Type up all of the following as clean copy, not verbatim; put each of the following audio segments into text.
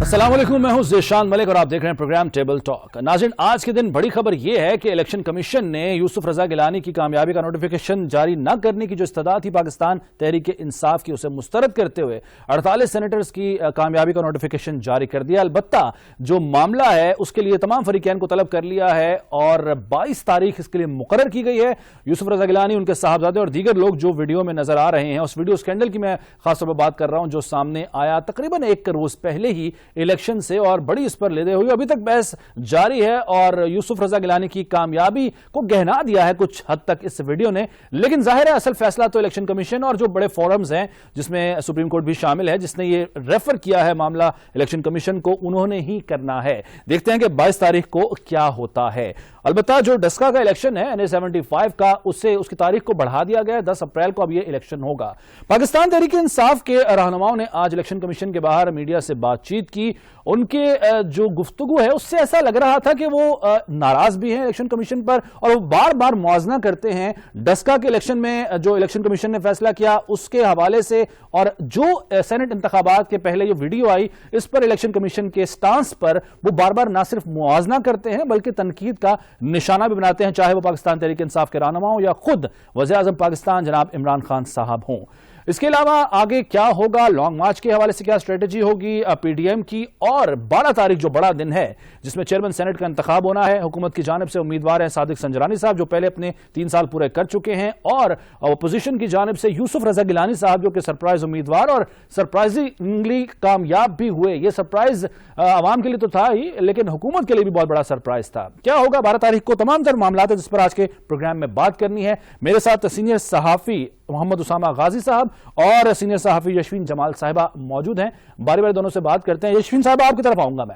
अस्सलाम वालेकुम, मैं हूं ज़ेशान मलिक और आप देख रहे हैं प्रोग्राम टेबल टॉक। नाज़रीन, आज के दिन बड़ी खबर यह है कि इलेक्शन कमीशन ने यूसुफ रजा गिलानी की कामयाबी का नोटिफिकेशन जारी न करने की जो इस्तदा थी पाकिस्तान तहरीक इंसाफ की, उसे मुस्तरद करते हुए 48 सेनेटर्स की कामयाबी का नोटिफिकेशन जारी कर दिया। अलबत्ता जो मामला है उसके लिए तमाम फरीकैन को तलब कर लिया है और 22 तारीख इसके लिए मुकर्रर की गई है। यूसुफ रजा गिलानी, उनके साहबजादे और दीगर लोग जो वीडियो में नजर आ रहे हैं, उस वीडियो स्कैंडल की मैं खासतौर पर बात कर रहा हूं जो सामने आया तकरीबन एक रोज पहले ही इलेक्शन से, और बड़ी इस पर लेते हुए अभी तक बहस जारी है और यूसुफ रजा गिलानी की कामयाबी को गहना दिया है कुछ हद तक इस वीडियो ने। लेकिन जाहिर है असल फैसला तो इलेक्शन कमीशन और जो बड़े फोरम्स हैं जिसमें सुप्रीम कोर्ट भी शामिल है, जिसने ये रेफर किया है मामला इलेक्शन कमीशन को, उन्होंने ही करना है। देखते हैं कि 22 तारीख को क्या होता है। अलबत्ता जो डस्का का इलेक्शन है NA 75 का, उससे उसकी तारीख को बढ़ा दिया गया है। 10 अप्रैल को अब यह इलेक्शन होगा। पाकिस्तान तहरीक इंसाफ के रहनुमाओं ने आज इलेक्शन कमीशन के बाहर मीडिया से बातचीत की। उनके जो गुफ्तगू है उससे ऐसा लग रहा था कि वो नाराज भी हैं इलेक्शन कमीशन पर, और वो बार बार मुआवजा करते हैं डस्का के इलेक्शन में जो इलेक्शन कमीशन ने फैसला किया उसके हवाले से, और जो सेनेट इंतखाबात के पहले ये वीडियो आई इस पर इलेक्शन कमीशन के स्टांस पर वो बार बार ना सिर्फ मुआवजा करते हैं बल्कि तनकीद का निशाना भी बनाते हैं, चाहे वो पाकिस्तान तहरीक इंसाफ के रहनुमा हो या खुद वज़ीर आज़म पाकिस्तान जनाब इमरान खान साहब हों। इसके अलावा आगे क्या होगा, लॉन्ग मार्च के हवाले से क्या स्ट्रेटेजी होगी PDM की, और 12 तारीख जो बड़ा दिन है जिसमें चेयरमैन सेनेट का इंतखाब होना है। हुकूमत की जानिब से उम्मीदवार हैं सादिक संजरानी साहब जो पहले अपने 3 साल पूरे कर चुके हैं, और अपोजिशन की जानिब से यूसुफ रजा गिलानी साहब जो कि सरप्राइज उम्मीदवार और सरप्राइजिंगली कामयाब भी हुए। यह सरप्राइज आवाम के लिए तो था ही, लेकिन हुकूमत के लिए भी बहुत बड़ा सरप्राइज था। क्या होगा 12 तारीख को, तमाम तर मामला है जिस पर आज के प्रोग्राम में बात करनी है। मेरे साथ सीनियर सहाफी मोहम्मद उसामा गाजी साहब और सीनियर सहाफी यशवीन जमाल साहिबा मौजूद हैं। बारी बारी दोनों से बात करते हैं। यशवीन साहब, आपकी तरफ आऊंगा मैं।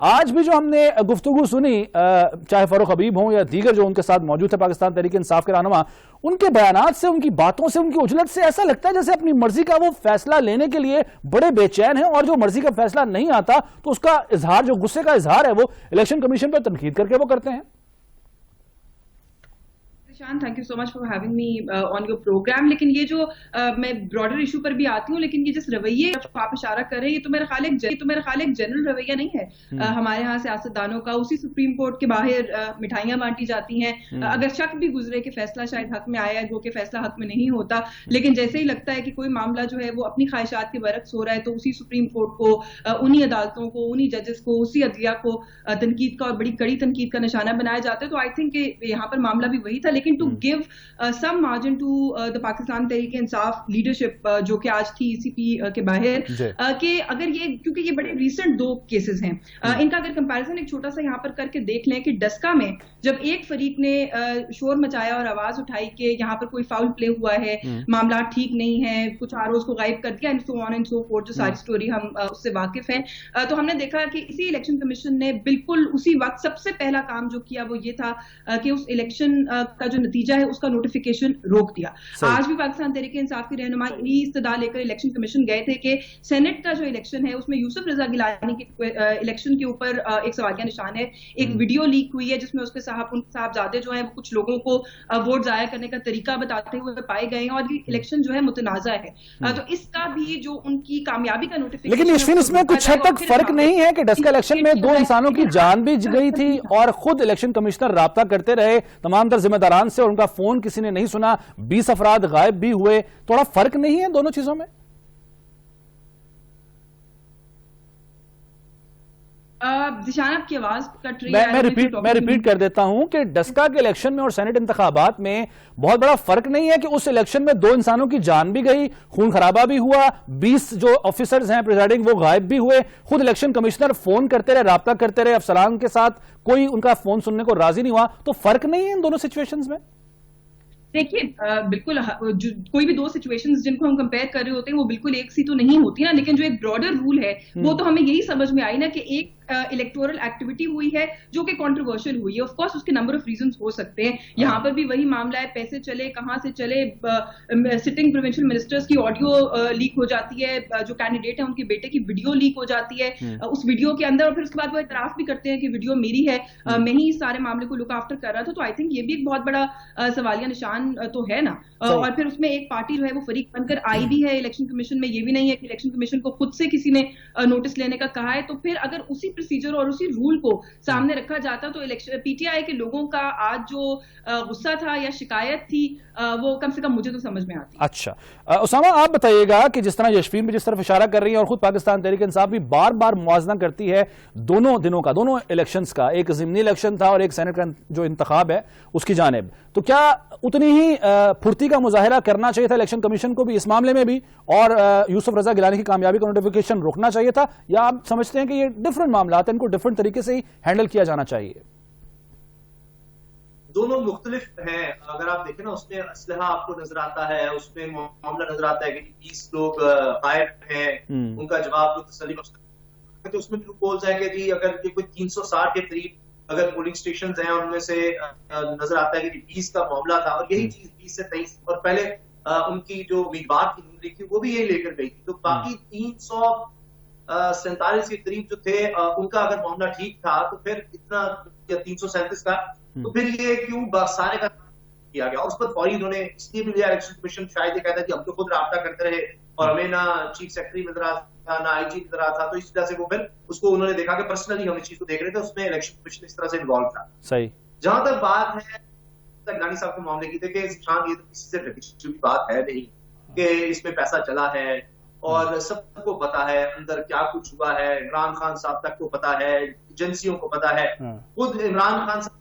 आज भी जो हमने गुफ्तगू सुनी, चाहे फारूक हबीब हों या दीगर जो उनके साथ मौजूद है पाकिस्तान तहरीक इंसाफ के रहनुमा, उनके बयानात से, उनकी बातों से, उनकी उजलत से ऐसा लगता है जैसे अपनी मर्जी का वो फैसला लेने के लिए बड़े बेचैन हैं, और जो मर्जी का फैसला नहीं आता तो उसका इजहार, जो गुस्से का इजहार है, वो इलेक्शन कमीशन पर तनकीद करके वो करते हैं। Thank you so much for having me on your program. लेकिन ये जो मैं ब्रॉडर इशू पर भी आती हूँ, लेकिन ये जिस रवैये आप इशारा कर रहे हैं, ये तो मेरा ख्याल एक जनरल रवैया नहीं है हमारे यहाँ सियासतदानों का। उसी सुप्रीम कोर्ट के बाहर मिठाइयां बांटी जाती हैं। अगर शक भी गुजरे कि फैसला शायद हक में आया है, वो कि फैसला हक में नहीं होता, लेकिन जैसे ही लगता है कि कोई मामला जो है वो अपनी ख्वाहिशात के बरक्स हो रहा है, तो उसी सुप्रीम कोर्ट को, उन्हीं अदालतों को, उन्हीं जजेस को, उसी अदलिया को तनकीद का और बड़ी कड़ी तनकीद का निशाना बनाया जाता है। तो आई थिंक यहाँ पर मामला भी वही था। लेकिन to give some margin to the Pakistan Tehreek Insaf leadership जो कि आज थी ECP के बाहर, कि अगर ये, क्योंकि ये बड़े रीसेंट 2 केसेस हैं, इनका अगर कंपैरिजन एक छोटा सा यहाँ पर करके देख लें कि डस्का में जब एक फरीक ने शोर मचाया और आवाज उठाई कि यहाँ पर कोई फाउल प्ले हुआ है, मामला ठीक नहीं है, कुछ आरोज को गायब कर दिया, and so on and so fourth, जो सारी स्टोरी हम उससे वाकिफ हैं, तो हमने देखा कि इसी इलेक्शन कमीशन ने बिल्कुल उसी वक्त सबसे पहला काम जो किया वो ये था कि उस इलेक्शन का जो नतीजा है उसका नोटिफिकेशन रोक दिया। आज भी पाकिस्तान तहरीक इंसाफ की रहनुमा यही इस्तदा लेकर इलेक्शन कमीशन गए थे कि सेनेट का जो इलेक्शन है उसमें यूसुफ रजा गिलानी के इलेक्शन के ऊपर एक सवालिया निशान है। एक वीडियो लीक हुई है जिसमें उसके साहबजादे जो हैं वो कुछ लोगों को वोट जाया करने का तरीका बताते हुए पाए गए हैं, और ये इलेक्शन जो है मुतनाज़ा है। तो इसका भी जो उनकी कामयाबी का नोटिफिकेशन, लेकिन यशवीन इसमें कुछ हद तक फर्क नहीं है कि डस्का इलेक्शन में 2 इंसानों की जान भी गई थी और खुद इलेक्शन कमिश्नर राब्ता करते रहे तमाम तर जिम्मेदारान से, और उनका फोन किसी ने नहीं सुना, 20 अफराद गायब भी हुए। थोड़ा फर्क नहीं है दोनों चीजों में? दिशान आपकी आवाज कट रही है। मैं रिपीट कर देता हूं कि डस्का के इलेक्शन में और सेनेट इंतखाबात में बहुत बड़ा फर्क नहीं है कि उस इलेक्शन में 2 इंसानों की जान भी गई, खून खराबा भी हुआ, 20 जो ऑफिसर्स हैं प्रिजाइडिंग वो गायब भी हुए, खुद इलेक्शन कमिश्नर फोन करते रहे, राब्ता करते रहे अफसरान के साथ, कोई उनका फोन सुनने को राजी नहीं हुआ। तो फर्क नहीं है इन दोनों सिचुएशंस में? देखिए, बिल्कुल कोई भी 2 सिचुएशंस जिनको हम कंपेयर कर रहे होते हैं वो बिल्कुल एक सी तो नहीं होती ना, लेकिन जो एक ब्रॉडर रूल है वो तो हमें यही समझ में आई ना कि एक इलेक्टोरल एक्टिविटी हुई है जो कि कंट्रोवर्शियल हुई है। ऑफ कोर्स उसके नंबर ऑफ रीजंस हो सकते हैं। यहाँ पर भी वही मामला है, पैसे चले कहाँ से चले, सिटिंग प्रोविंशियल मिनिस्टर्स की ऑडियो लीक हो जाती है, जो कैंडिडेट है उनके बेटे की वीडियो लीक हो जाती है उस वीडियो के अंदर, और फिर उसके बाद वो इतराफ भी करते हैं कि वीडियो मेरी है, मैं ही इस सारे मामले को लुक आफ्टर कर रहा था। तो आई थिंक ये भी एक बहुत बड़ा सवालिया निशान तो है ना। और फिर उसमें एक पार्टी जो है वो फरीक बनकर आई भी है इलेक्शन कमीशन में। ये भी नहीं है कि इलेक्शन कमीशन को खुद से किसी ने नोटिस लेने का कहा है। तो फिर अगर उसी प्रोसीजर और उसी रूल को सामने रखा जाता तो इलेक्शन पीटीआई के लोगों का आज जो गुस्सा था या शिकायत थी वो कम से कम मुझे तो समझ में आती। अच्छा, उसामा आप बताइएगा कि जिस तरह यशवीन भी जिस तरफ इशारा कर रही है और खुद पाकिस्तान तहरीक इंसाफ भी बार बार मुआवजा करती है दोनों दिनों का, दोनों इलेक्शंस का, एक ज़िमनी इलेक्शन था और एक सेनेट का जो इंतखाब है उसकी जानिब, तो क्या उतनी ही फुर्ती का मुजाहिरा करना चाहिए था इलेक्शन कमीशन को भी इस मामले में भी, और यूसुफ रजा गिलानी की कामयाबी का नोटिफिकेशन रोकना चाहिए था, या आप समझते हैं कि ये डिफरेंट मामला है, इनको डिफरेंट तरीके से ही हैंडल किया जाना चाहिए? दोनों मुख्तलिफ हैं। अगर आप देखें ना, उसमें असलहा आपको नजर आता है, उसमें मामला नजर आता है कि 20 लोग गायब हैं, उनका जवाब जो तसल्ली बख्श, तो उसमें लूपहोल्स है कि जी अगर कोई 360 के करीब अगर पोलिंग स्टेशन हैं उनमें से नजर आता है कि 20 का मामला था, और यही चीज 20 से 23 और पहले उनकी जो उम्मीदवार की गिनती थी वो भी यही लेकर गई थी। तो बाकी 347 के करीब जो थे उनका अगर मामला ठीक था तो फिर इतना, या 337 का, तो फिर ये क्यों सारे का किया गया। और उस पर फौरी उन्होंने इसलिए भी लिया इलेक्शन कमीशन, शायद ये कहता है कि हम तो खुद राब्ता करते रहे और हमें ना चीफ सेक्रेटरी मिल रहा था ना आईजी मिल रहा था, तो इस वजह से वो फिर उसको उन्होंने देखा कि पर्सनली हम इस चीज को देख रहे थे, उसमें इलेक्शन कमीशन इस तरह से इन्वॉल्व था। सही। जहां तक बात है गिलानी साहब के मामले की, देखिए शान ये तो किसी से ढकी बात है नहीं कि इसमें पैसा चला है और सबको पता है अंदर क्या कुछ हुआ है, इमरान खान साहब तक को पता है, एजेंसियों को पता है, खुद इमरान खान साहब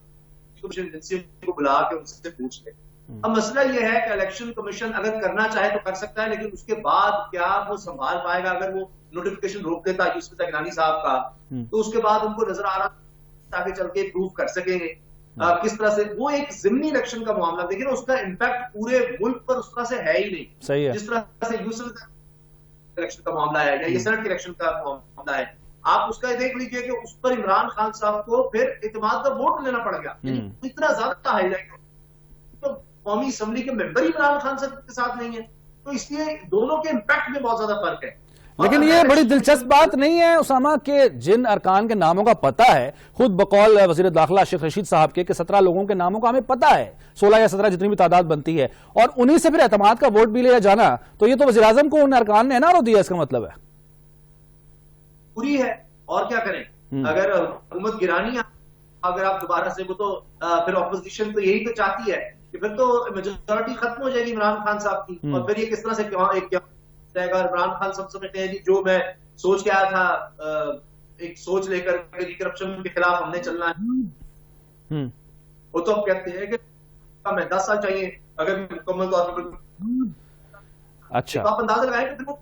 एजेंसियों को बुला के उनसे पूछ ले। अब मसला ये है कि इलेक्शन कमीशन अगर करना चाहे तो कर सकता है, लेकिन उसके बाद क्या वो संभाल पाएगा? अगर वो नोटिफिकेशन रोक देता यूसुफ गिलानी साहब का, तो उसके बाद उनको नजर आ रहा आगे चल के प्रूव कर सकेंगे किस तरह से। वो एक जिमनी इलेक्शन का मामला, देखिए ना, उसका इम्पैक्ट पूरे मुल्क पर उस तरह से है ही नहीं। सही है। जिस तरह से यूसुफ इलेक्शन का मामला है या ये सेनेट इलेक्शन का मामला है, आप उसका देख लीजिए कि उस पर इमरान खान साहब को फिर इत्मीनान का वोट लेना पड़ गया। इतना ज्यादा हाईलाइट, तो कौमी असम्बली के मेंबर इमरान खान साहब के साथ नहीं है, तो इसलिए दोनों के इम्पैक्ट में बहुत ज्यादा फर्क है। लेकिन ये बड़ी दिलचस्प बात नहीं है उसामा के जिन अरकान के नामों का पता है, खुद बकौल वजीर दाखिला शेख रशीद साहब के 17 लोगों के नामों का हमें पता है, 16 या 17 जितनी भी तादाद बनती है, और उन्हीं से फिर एतमाद का वोट भी लिया जाना, तो ये तो वज़ीर आज़म को उन अरकान ने एनआरओ दिया, इसका मतलब है पूरी है। और क्या करें, अगर हुकूमत गिरानी अगर आप दोबारा से, वो तो फिर ऑपोजिशन तो यही तो चाहती है कि फिर तो मेजोरिटी खत्म हो जाएगी इमरान खान साहब की, और फिर ये किस तरह से जाएगा। इमरान खान सब समझते हैं जी जो मैं सोच के आया था, एक सोच लेकर करप्शन के खिलाफ हमने चलना है, वो तो अब कहते हैं कि हमें 10 साल चाहिए अगर मुकम्मल तौर पर। अच्छा, तो आप अंदाजा लगाएं कि फिर वो,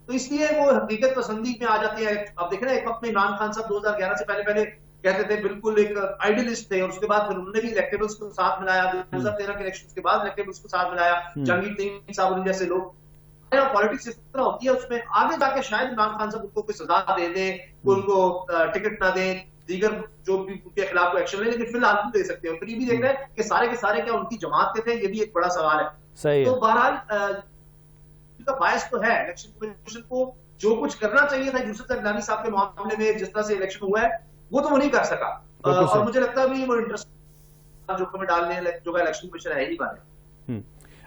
तो इसलिए वो हकीकत पसंदी में आ जाते हैं। अब देख रहे हैं, एक वक्त में इमरान खान साहब 2011 से पहले कहते थे बिल्कुल एक आइडियलिस्ट थे, और उसके बाद फिर उन्होंने भी इलेक्टेबल्स को साथ मिलाया, 2013 के इलेक्शन के बाद इलेक्टेबल्स को साथ मिलाया, जहांगीर तरीन साहब जैसे लोग। पॉलिटिक्स इस तरह होती है, उसमें आगे जाके शायद इमरान खान साहब उनको कोई सजा दे दे, उनको टिकट ना दे, दीगर जो भी उनके खिलाफ कोई एक्शन ले, लेकिन फिलहाल नहीं दे सकते हो। फिर ये भी देख रहे हैं कि सारे के सारे क्या उनकी जमात के थे, ये भी एक बड़ा सवाल है। सही तो बहरहाल बायस तो है इलेक्शन कमीशन को, जो कुछ करना चाहिए था यूसुफ गिलानी साहब के मामले में, जिस तरह से इलेक्शन हुआ है वो तो वो नहीं कर सका, और मुझे लगता है वो इंटरेस्ट जो हमें डालने जो इलेक्शन कमीशन है ही बात है।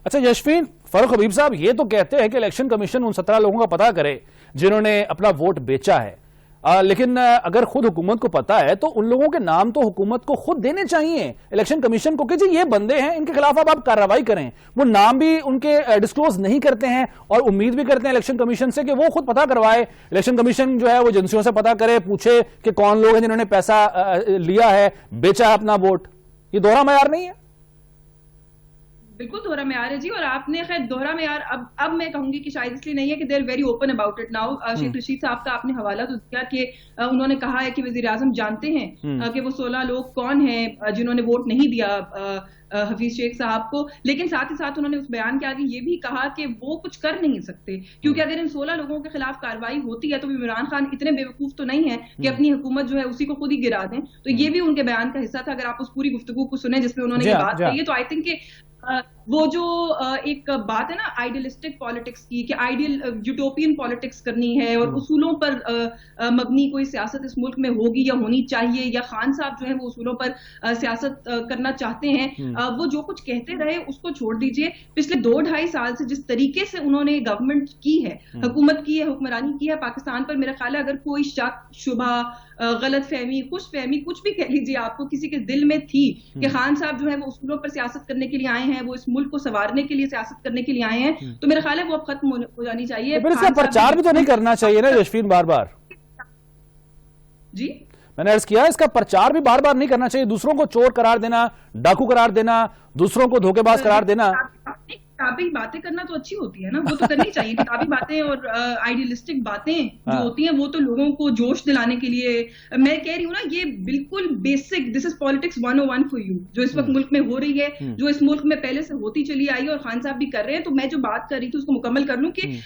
अच्छा यशवीन, फारूक हबीब साहब ये तो कहते हैं कि इलेक्शन कमीशन उन 17 लोगों का पता करे जिन्होंने अपना वोट बेचा है, लेकिन अगर खुद हुकूमत को पता है तो उन लोगों के नाम तो हुकूमत को खुद देने चाहिए इलेक्शन कमीशन को कि जी ये बंदे हैं, इनके खिलाफ अब आप कार्रवाई करें। वो नाम भी उनके डिस्क्लोज नहीं करते हैं और उम्मीद भी करते हैं इलेक्शन कमीशन से कि वो खुद पता करवाए। इलेक्शन कमीशन जो है वो एजेंसियों से पता करे, पूछे कि कौन लोग हैं जिन्होंने पैसा लिया है, बेचा है अपना वोट। ये दोहरा मयार नहीं है? बिल्कुल दोहरा म्यार है जी। और आपने खैर दोहरा म्यार अब मैं कहूंगी कि शायद इसलिए नहीं है कि they are very open about it now. Sheikh Rashid साहब का आपने हवाला तो दिया कि उन्होंने कहा है कि वजीर आजम जानते हैं कि वो 16 लोग कौन हैं जिन्होंने वोट नहीं दिया हफीज शेख साहब को, लेकिन साथ ही साथ उन्होंने उस बयान के आगे ये भी कहा कि वो कुछ कर नहीं सकते, क्योंकि अगर इन 16 लोगों के खिलाफ कार्रवाई होती है तो इमरान खान इतने बेवकूफ तो नहीं है कि अपनी हुकूमत जो है उसी को खुद ही गिरा दें। तो ये भी उनके बयान का हिस्सा था। अगर आप उस पूरी गुफ्तगू को सुने जिसमें उन्होंने ये बात कही है, तो आई थिंक कि वो जो एक बात है ना आइडियलिस्टिक पॉलिटिक्स की, कि आइडियल यूटोपियन पॉलिटिक्स करनी है और उसूलों पर मबनी कोई सियासत इस मुल्क में होगी या होनी चाहिए, या खान साहब जो है वो उसूलों पर सियासत करना चाहते हैं, वो जो कुछ कहते रहे उसको छोड़ दीजिए। पिछले 2-2.5 साल से जिस तरीके से उन्होंने गवर्नमेंट की है, हुकूमत की है, हुक्मरानी की है पाकिस्तान पर, मेरा ख्याल है अगर कोई शक, शुबा, गलत फहमी, खुश फहमी, कुछ भी कह लीजिए आपको, किसी के दिल में थी कि खान साहब जो है वो उसूलों पर सियासत करने के लिए आए हैं, वो इस मुल्क को संवारने के लिए सियासत करने के लिए आए हैं, तो मेरा ख्याल है वो अब खत्म हो जानी चाहिए। फिर इसका प्रचार भी तो नहीं करना चाहिए ना यशफीन बार बार? जी मैंने अर्ज किया इसका प्रचार भी बार बार नहीं करना चाहिए। दूसरों को चोर करार देना, डाकू करार देना, दूसरों को धोखेबाज करार देना। किताबी बातें करना तो अच्छी होती है ना, वो तो करनी चाहिए। किताबी बातें और आइडियलिस्टिक बातें जो होती हैं वो तो लोगों को जोश दिलाने के लिए, मैं कह रही हूँ ना, ये बिल्कुल basic, this is politics 101 for you, जो इस वक्त मुल्क में हो रही है, जो इस मुल्क में पहले से होती चली आई है और खान साहब भी कर रहे हैं। तो मैं जो बात कर रही थी उसको मुकम्मल कर लूं कि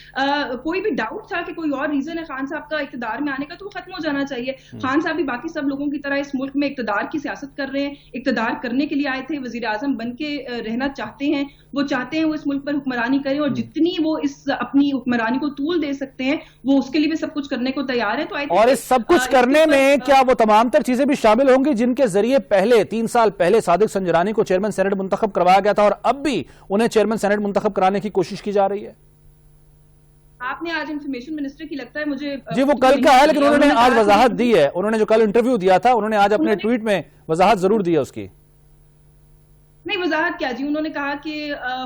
कोई भी डाउट था कि कोई और रीजन है खान साहब का इक्तदार में आने का, तो वो खत्म हो जाना चाहिए। खान साहब भी बाकी सब लोगों की तरह इस मुल्क में इक्तदार की सियासत कर रहे हैं, इक्तदार करने के लिए आए थे, वजीर आजम बन के रहना चाहते हैं, वो चाहते हैं वो इस मुल्क पर हुक्मरानी करें, और जितनी वो इस अपनी हुक्मरानी को तूल दे सकते हैं वो उसके लिए भी सब कुछ करने को तैयार है। तो और इस सब कुछ करने में क्या वो तमाम तर चीजें भी शामिल होंगी जिनके जरिए पहले 3 साल पहले सादिक संजरानी को चेयरमैन सेनेट मुंतखब करवाया गया था और अब भी उन्हें चेयरमैन सेनेट मुंतखब कराने की कोशिश की जा रही है? आपने आज इंफॉर्मेशन मिनिस्टर की लगता है मुझे जी वो कल का है, लेकिन उन्होंने आज वजाहत दी है। उन्होंने जो कल इंटरव्यू दिया था उन्होंने आज अपने ट्वीट में वजाहत जरूर दी है उसकी। नहीं, वजाहत क्या जी, उन्होंने कहा कि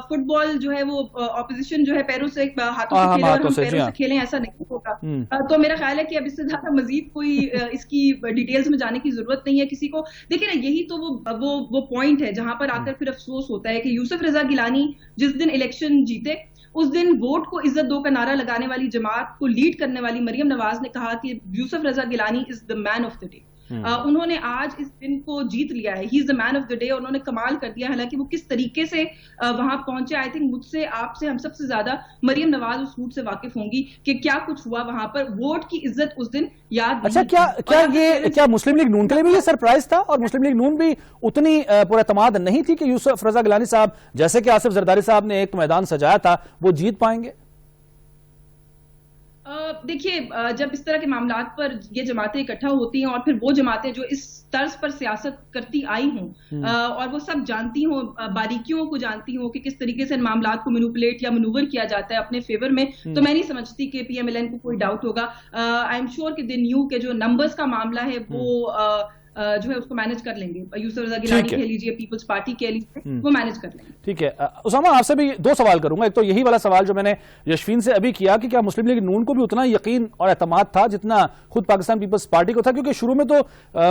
फुटबॉल जो है वो ऑपोजिशन जो है पैरों से हाथों से खेले और हम पैरों से खेलें, ऐसा नहीं होगा। तो मेरा ख्याल है कि अब इससे ज्यादा मजीद कोई इसकी डिटेल्स में जाने की जरूरत नहीं है किसी को। देखिए ना, यही तो वो पॉइंट है जहां पर आकर फिर अफसोस होता है कि यूसुफ रजा गिलानी जिस दिन इलेक्शन जीते उस दिन वोट को इज्जत दो का नारा लगाने वाली जमात को लीड करने वाली मरियम नवाज ने कहा कि Yusuf Raza Gilani is the man of the day. उन्होंने आज इस दिन को जीत लिया है, he is the man of the day. उन्होंने कमाल कर दिया। हालांकि वो किस तरीके से वहां पहुंचे, आई थिंक मुझसे, आपसे, हम सबसे ज्यादा मरियम नवाज उस रूट से वाकिफ होंगी कि क्या कुछ हुआ वहां पर। वोट की इज्जत उस दिन याद। अच्छा, क्या मुस्लिम लीग नून के लिए भी ये सरप्राइज था और मुस्लिम लीग नून भी उतनी पुरएतमाद नहीं थी कि यूसुफ रजा गिलानी साहब जैसे कि आसिफ जरदारी साहब ने एक मैदान सजाया था वो जीत पाएंगे? देखिए, जब इस तरह के मामलात पर ये जमातें इकट्ठा होती हैं और फिर वो जमातें जो इस तर्ज पर सियासत करती आई हों और वो सब जानती हों, बारीकियों को जानती हों कि किस तरीके से इन मामलात को मैनिपुलेट या मनूवर किया जाता है अपने फेवर में, तो मैं नहीं समझती कि पीएमएलएन को कोई डाउट होगा। आई एम श्योर कि दे न्यू के जो नंबर्स का मामला है वो जो है उसको मैनेज कर लेंगे। यूसुफ रजा गिलानी कह लीजिए, पीपल्स पार्टी कह लीजिए, वो मैनेज कर लेंगे। ठीक है उसामा, आपसे भी 2 सवाल करूंगा। एक तो यही वाला सवाल जो मैंने यशफीन से अभी किया कि क्या मुस्लिम लीग नून को भी उतना यकीन और एतमाद था जितना खुद पाकिस्तान पीपल्स पार्टी को था? क्योंकि शुरू में तो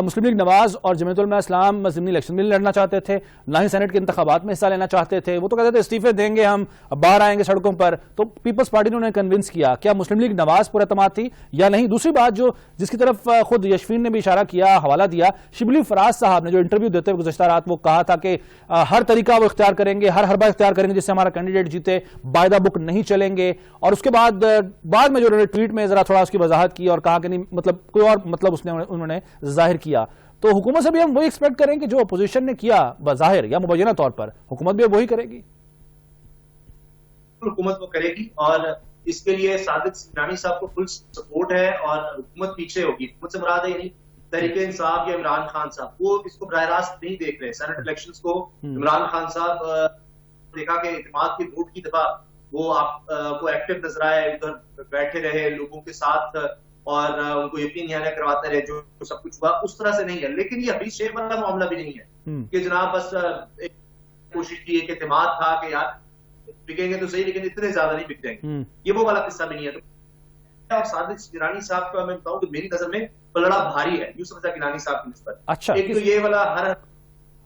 मुस्लिम लीग नवाज और जमीयत उलमा इस्लाम ज़िमनी इलेक्शन में लड़ना चाहते थे, ना ही सेनेट के इंतखाबात में हिस्सा लेना चाहते थे। वो तो कहते थे इस्तीफे देंगे, हम बाहर आएंगे सड़कों पर। तो पीपल्स पार्टी ने उन्हें कन्विंस किया। क्या मुस्लिम लीग नवाज पर एतमाद थी या नहीं? दूसरी बात जो जिसकी तरफ खुद यशफीन ने भी इशारा किया, हवाला दिया, शिबली फराज साहब ने जो इंटरव्यू देते हुए गुज़श्ता रात वो कहा था कि हर तरीका वो इख्तियार करेंगे, हर हरबा इख्तियार करेंगे जिससे हमारा कैंडिडेट जीते, बाय द बुक नहीं चलेंगे। और उसके बाद में जो उन्होंने ट्वीट में जरा थोड़ा उसकी वजाहत की और कहा कि नहीं, मतलब कोई और मतलब उन्होंने जाहिर किया। तो हुकूमत से भी हम वही एक्सपेक्ट करें कि जो अपोजिशन ने किया बज़ाहिर या मुबैना तौर पर, हुकूमत भी वही करेगी? हुकूमत वो करेगी और इसके लिए सादिक संजरानी साहब को फुल सपोर्ट है और हुकूमत पीछे होगी। हुकूमत से मुराद है नहीं तहरीके इंसाफ या इमरान खान साहब, वो इसको बराह रास्त नहीं देख रहे। सेनेट इलेक्शंस को इमरान खान साहब देखा कि इत्तेमाद की वोट की दफा वो आपको एक्टिव नजर आए, उधर बैठे रहे लोगों के साथ और उनको यकीन दहाना करवाते रहे, जो सब कुछ हुआ उस तरह से नहीं है। लेकिन ये हफीज शेख वाला मामला भी नहीं है कि जनाब बस एक कोशिश की है कि इत्तेमाद था कि यार बिकेंगे तो सही लेकिन इतने ज्यादा नहीं बिक जाएंगे, ये वो वाला किस्सा भी नहीं है। और सादिक संजरानी साहब का मैं बताऊं तो मेरी नजर में पलड़ा भारी है यूसुफ रजा गिलानी साहब की निस्बत। अच्छा, एक तो ये वाला हर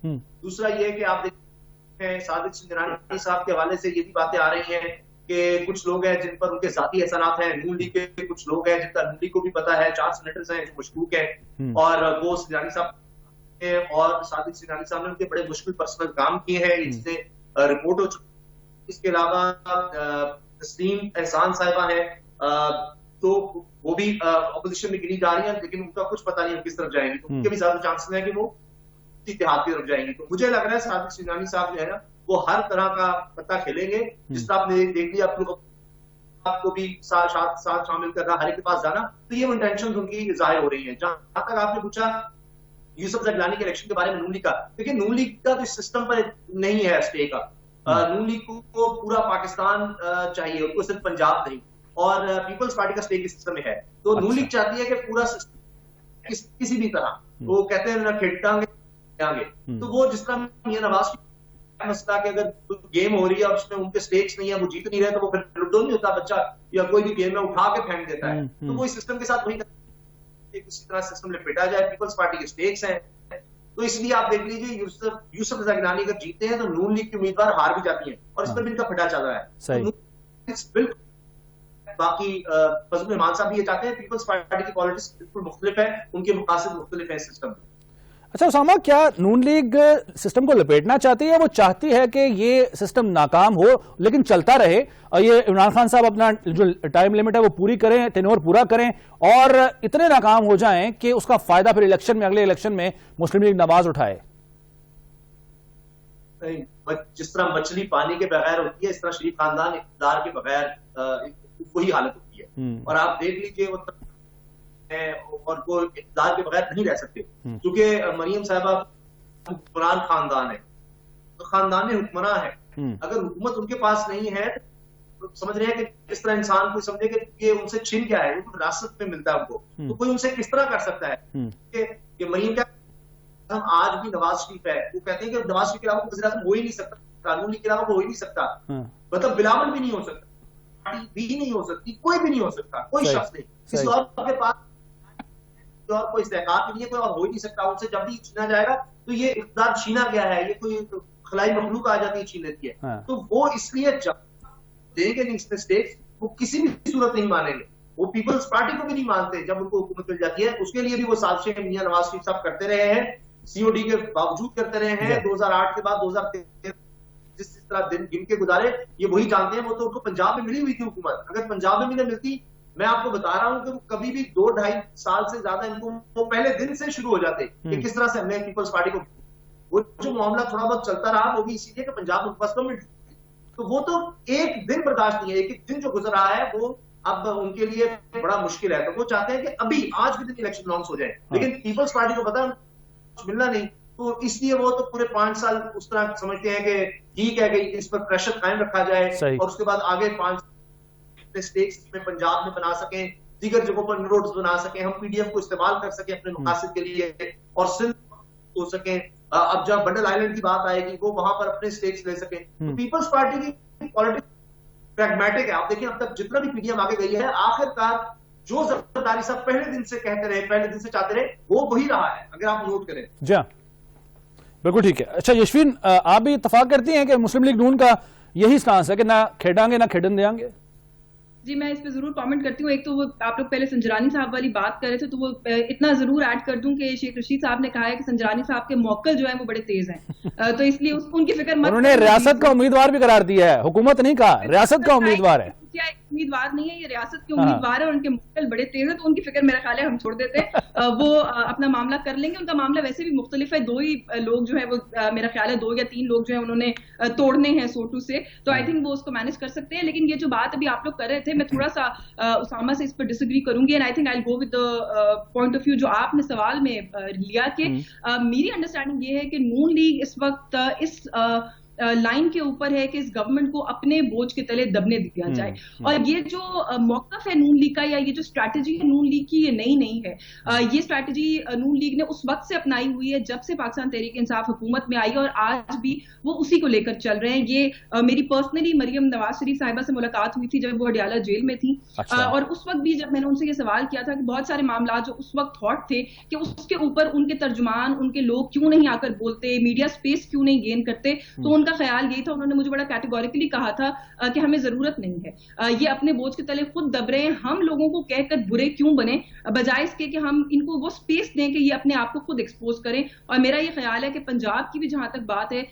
दूसरा ये कि आप हैं। सादिक सिंजरानी साहब के हवाले से ये भी बातें आ रही हैं कि कुछ लोग हैं जिन पर उनके जाती एहसानात हैं। नून लीग के कुछ लोग हैं जिनका नून लीग को भी पता है, 4 सेनेटर्स हैं जो मशकूक हैं, और वो सिंजरानी साहब और सादिक सिंजरानी साहब ने उनके बड़े मुश्किल पर्सनल काम किए हैं, इससे रिपोर्ट हो चुकी। इसके अलावा तस्लीम एहसान साहिबा है, तो वो भी अपोजिशन में गिनी जा रही है, लेकिन उनका कुछ पता नहीं किस तरफ जाएंगी, तो उनके भी ज्यादा चांसेस हैं कि वो इत्तेहाद की तरफ जाएंगी। तो मुझे लग रहा है सादिक सिंजरानी साहब जो है ना वो हर तरह का पत्ता खेलेंगे। जिस तरह आपने देख लिया, आपको भी साथ शामिल करना, हर एक के पास जाना, तो ये इंटेंशन उनकी जाहिर हो रही है। जहां तक आपने पूछा यूसुफ गिलानी के इलेक्शन के बारे में नून लीग का, देखिए नून लीग का तो इस सिस्टम पर नहीं है स्टे का। नून लीग को पूरा पाकिस्तान चाहिए, उनको सिर्फ पंजाब नहीं, और पीपल्स पार्टी का स्टेक इस सिस्टम में है। तो नून लीग चाहती है कि पूरा सिस्टम किसी भी तरह, वो कहते हैं ना खेटांगे, तो वो जिस तरह मियां नवाज की मसला कि अगर गेम हो रही है और उसमें उनके स्टेक्स नहीं है, वो जीत नहीं रहे, तो वो फिर लुडो नहीं होता बच्चा, या कोई भी गेम में उठा के फेंक देता है। तो वो इस सिस्टम के साथ वही किसी तरह सिस्टम लपेटा जाए। पीपल्स पार्टी के स्टेक्स हैं, तो इसलिए आप देख लीजिए यूसुफ रजा गिलानी अगर जीते हैं तो नून लीग के उम्मीदवार हार भी जाती हैं, और इस पर भी इनका फटा चल रहा है। बिल्कुल बाकी फजल रहमान साहब भी ये चाहते हैं, पीपल्स पार्टी की पॉलिटिक्स बिल्कुल मुख्तलिफ है, उनके मकासद मुख्तलिफ है सिस्टम में। अच्छा उसामा, क्या नून लीग सिस्टम को लपेटना चाहती है? वो चाहती है कि ये सिस्टम नाकाम हो लेकिन चलता रहे, और ये इमरान खान साहब अपना जो टाइम लिमिट है वो पूरी करें, टेन्योर पूरा करें, और इतने नाकाम हो जाएं कि उसका फायदा फिर इलेक्शन में, अगले इलेक्शन में मुस्लिम लीग नवाज उठाए? जिस तरह मछली पानी के बगैर होती है, इस तरह शरीफ खानदान इक़्तिदार के बगैर वही हालत होती है। और आप देख लीजिए वो और वो इक़्तिदार के बगैर नहीं रह सकते, क्योंकि मरियम साहिबा हुक्मरान खानदान है, तो खानदान में हुक्मरान है। अगर हुकूमत उनके पास नहीं है तो समझ रहे हैं कि इस तरह इंसान को समझे कि ये उनसे छिन क्या है, वो विरासत में मिलता है उनको, तो कोई उनसे किस तरह कर सकता है कि मरियम क्या हम आज भी नवाज शरीफ है, वो कहते हैं कि नवाज शरीफ के अलावा वज़ीर आज़म हो ही नहीं सकता, कानून के अलावा हो ही नहीं सकता, मतलब बिलावल भी नहीं हो सकता, पार्टी भी नहीं हो सकती, कोई भी नहीं हो सकता, कोई शख्स नहीं, किसी और के पास और कोई इस्तेहकाक नहीं है, कोई और हो ही नहीं सकता। उनसे जब भी छीना जाएगा तो ये इक़्तिदार छीना गया है, ये कोई खलाई मखलूक आ जाती है छीन लेती है। तो वो इसलिए जब देंगे नहीं स्टेट्स, वो किसी भी सूरत नहीं मानेंगे, वो पीपल्स पार्टी को भी नहीं मानते जब उनको हुकूमत मिल जाती है। उसके लिए भी वो साजिशें मियां नवाज शरीफ साहब करते रहे हैं, सीओडी के बावजूद करते रहे हैं। 2008 के बाद 2013 जिस तरह दिन गिन के गुजारे, ये वही जानते हैं। वो तो उनको पंजाब में मिली हुई थी हुकूमत, अगर पंजाब में भी नहीं मिलती, मैं आपको बता रहा हूं कि कभी भी 2-2.5 साल से ज्यादा इनको वो पहले दिन से शुरू हो जाते कि किस तरह से हमने पीपल्स पार्टी को, वो जो मामला थोड़ा बहुत चलता रहा वो भी इसीलिए कि पंजाब उनके पास गवर्नमेंट, तो वो तो एक दिन बर्दाश्त नहीं है, एक दिन जो गुजर रहा है वो अब उनके लिए बड़ा मुश्किल है। तो वो चाहते हैं कि अभी आज के दिन इलेक्शन अनाउंस हो जाए, लेकिन पीपल्स पार्टी को पता कुछ मिलना नहीं, तो इसलिए वो तो पूरे 5 साल उस तरह समझते हैं कि ठीक है कि इस पर प्रेशर कायम रखा जाए, और उसके बाद आगे 5 स्टेट्स में पंजाब में बना सकें, दीगर जगहों पर रोड्स बना सकें, हम पीडीएफ को इस्तेमाल कर सकें अपने मकासद के लिए, और सिंध हो सकें। अब जब बंडल आइलैंड की बात आएगी वो वहां पर अपने स्टेट्स ले सकें। तो पीपल्स पार्टी की पॉलिटिक्स प्रैग्मेटिक है। आप देखिए अब तक जितना भी पीडीएम आगे गई है, आखिरकार जो जरदारी साहब पहले दिन से कहते रहे, पहले दिन से चाहते रहे, वो वही रहा है, अगर आप नोट करें। जी हाँ, बिल्कुल ठीक है। अच्छा यशवीन, आप भी इत्तेफाक करती हैं कि मुस्लिम लीग नून का यही स्टांस है कि ना खेडांगे ना खेडन देंगे? जी मैं इस पे जरूर कमेंट करती हूँ। एक तो वो आप लोग पहले संजरानी साहब वाली बात कर रहे थे, तो वो इतना जरूर ऐड कर दूं कि शेख रशीद साहब ने कहा है कि संजरानी साहब के मौक्कल जो है वो बड़े तेज हैं, तो इसलिए उनकी फिक्र मत। उन्होंने रियासत का उम्मीदवार भी करार दिया है, हुकूमत नहीं कहा, रियासत का उम्मीदवार है। उम्मीदवार नहीं है, ये रियासत के उम्मीदवार है, उनके मुख्तल बड़े तेज है, तो उनकी फिक्र मेरा ख्याल है हम छोड़ देते हैं, वो अपना मामला कर लेंगे। उनका मामला वैसे भी मुख्तलिफ है, 2 ही लोग जो है वो मेरा ख्याल है 2 या 3 लोग जो है उन्होंने तोड़ने हैं सोटू से, तो आई थिंक वो उसको मैनेज कर सकते हैं। लेकिन ये जो बात अभी आप लोग कर रहे थे, मैं थोड़ा सा उसामा से इस पर डिसएग्री करूंगी, and I think I will go with the point of view जो आपने सवाल में लिया कि मेरी अंडरस्टैंडिंग ये है कि नून लीग इस वक्त इस लाइन के ऊपर है कि इस गवर्नमेंट को अपने बोझ के तले दबने दिया जाए, और ये जो मौक़िफ़ है नून लीग का, या ये जो स्ट्रैटेजी है नून लीग की, ये नई नहीं है। ये स्ट्रैटेजी नून लीग ने उस वक्त से अपनाई हुई है जब से पाकिस्तान तहरीक इंसाफ हुकूमत में आई, और आज भी वो उसी को लेकर चल रहे हैं। ये मेरी पर्सनली मरियम नवाज शरीफ साहिबा से मुलाकात हुई थी जब वो अडियाला जेल में थी, और उस वक्त भी जब मैंने उनसे ये सवाल किया था कि बहुत सारे मामला जो उस वक्त हॉट थे कि उसके ऊपर उनके तर्जुमान, उनके लोग क्यों नहीं आकर बोलते, मीडिया स्पेस क्यों नहीं गेन करते, तो उनका ख्याल यही था, उन्होंने मुझे बड़ा कैटेगोरिकली कहा था कि हमें जरूरत नहीं है, ये अपने बोझ के तले खुद दब रहे हैं, हम लोगों को कहकर बुरे क्यों बने, बजाय इसके कि हम इनको वो स्पेस दें कि ये अपने आप को खुद एक्सपोज करें। और मेरा ये ख्याल है कि पंजाब की भी जहां तक बात है,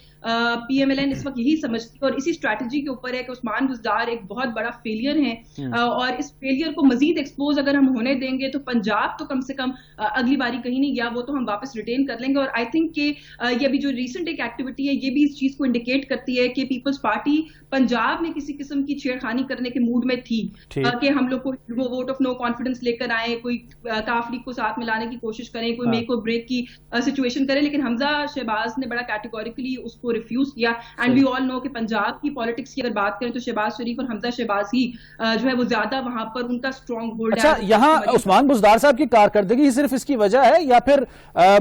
PMLN इस वक्त यही समझती है और इसी स्ट्रैटेजी के ऊपर है कि उस्मान बुज़दार एक बहुत बड़ा फेलियर है, और इस फेलियर को मजीद एक्सपोज अगर हम होने देंगे तो पंजाब तो कम से कम अगली बारी कहीं नहीं गया, वो तो हम वापस रिटेन कर लेंगे। और आई थिंक कि ये अभी जो रिसेंट एक एक्टिविटी है, ये भी इस चीज को इंडिकेट करती है कि पीपल्स पार्टी पंजाब में किसी किस्म की छेड़खानी करने के मूड में थी, कि हम लोग को वोट ऑफ नो कॉन्फिडेंस लेकर आए, कोई काफ लीग को साथ मिलाने की कोशिश करें, कोई मेक और ब्रेक की सिचुएशन करें, लेकिन हमजा शहबाज ने बड़ा कैटेगोरिकली उसको रिफ्यूज किया। एंड वी ऑल नो कि पंजाब की पॉलिटिक्स की अगर बात करें तो शहबाज शरीफ और हमजा शहबाज ही जो है वो ज्यादा वहां पर उनका स्ट्रॉन्ग होल्ड है। अच्छा, यहाँ उस्मान बुज़दार साहब की कारकर्दगी सिर्फ इसकी वजह है या फिर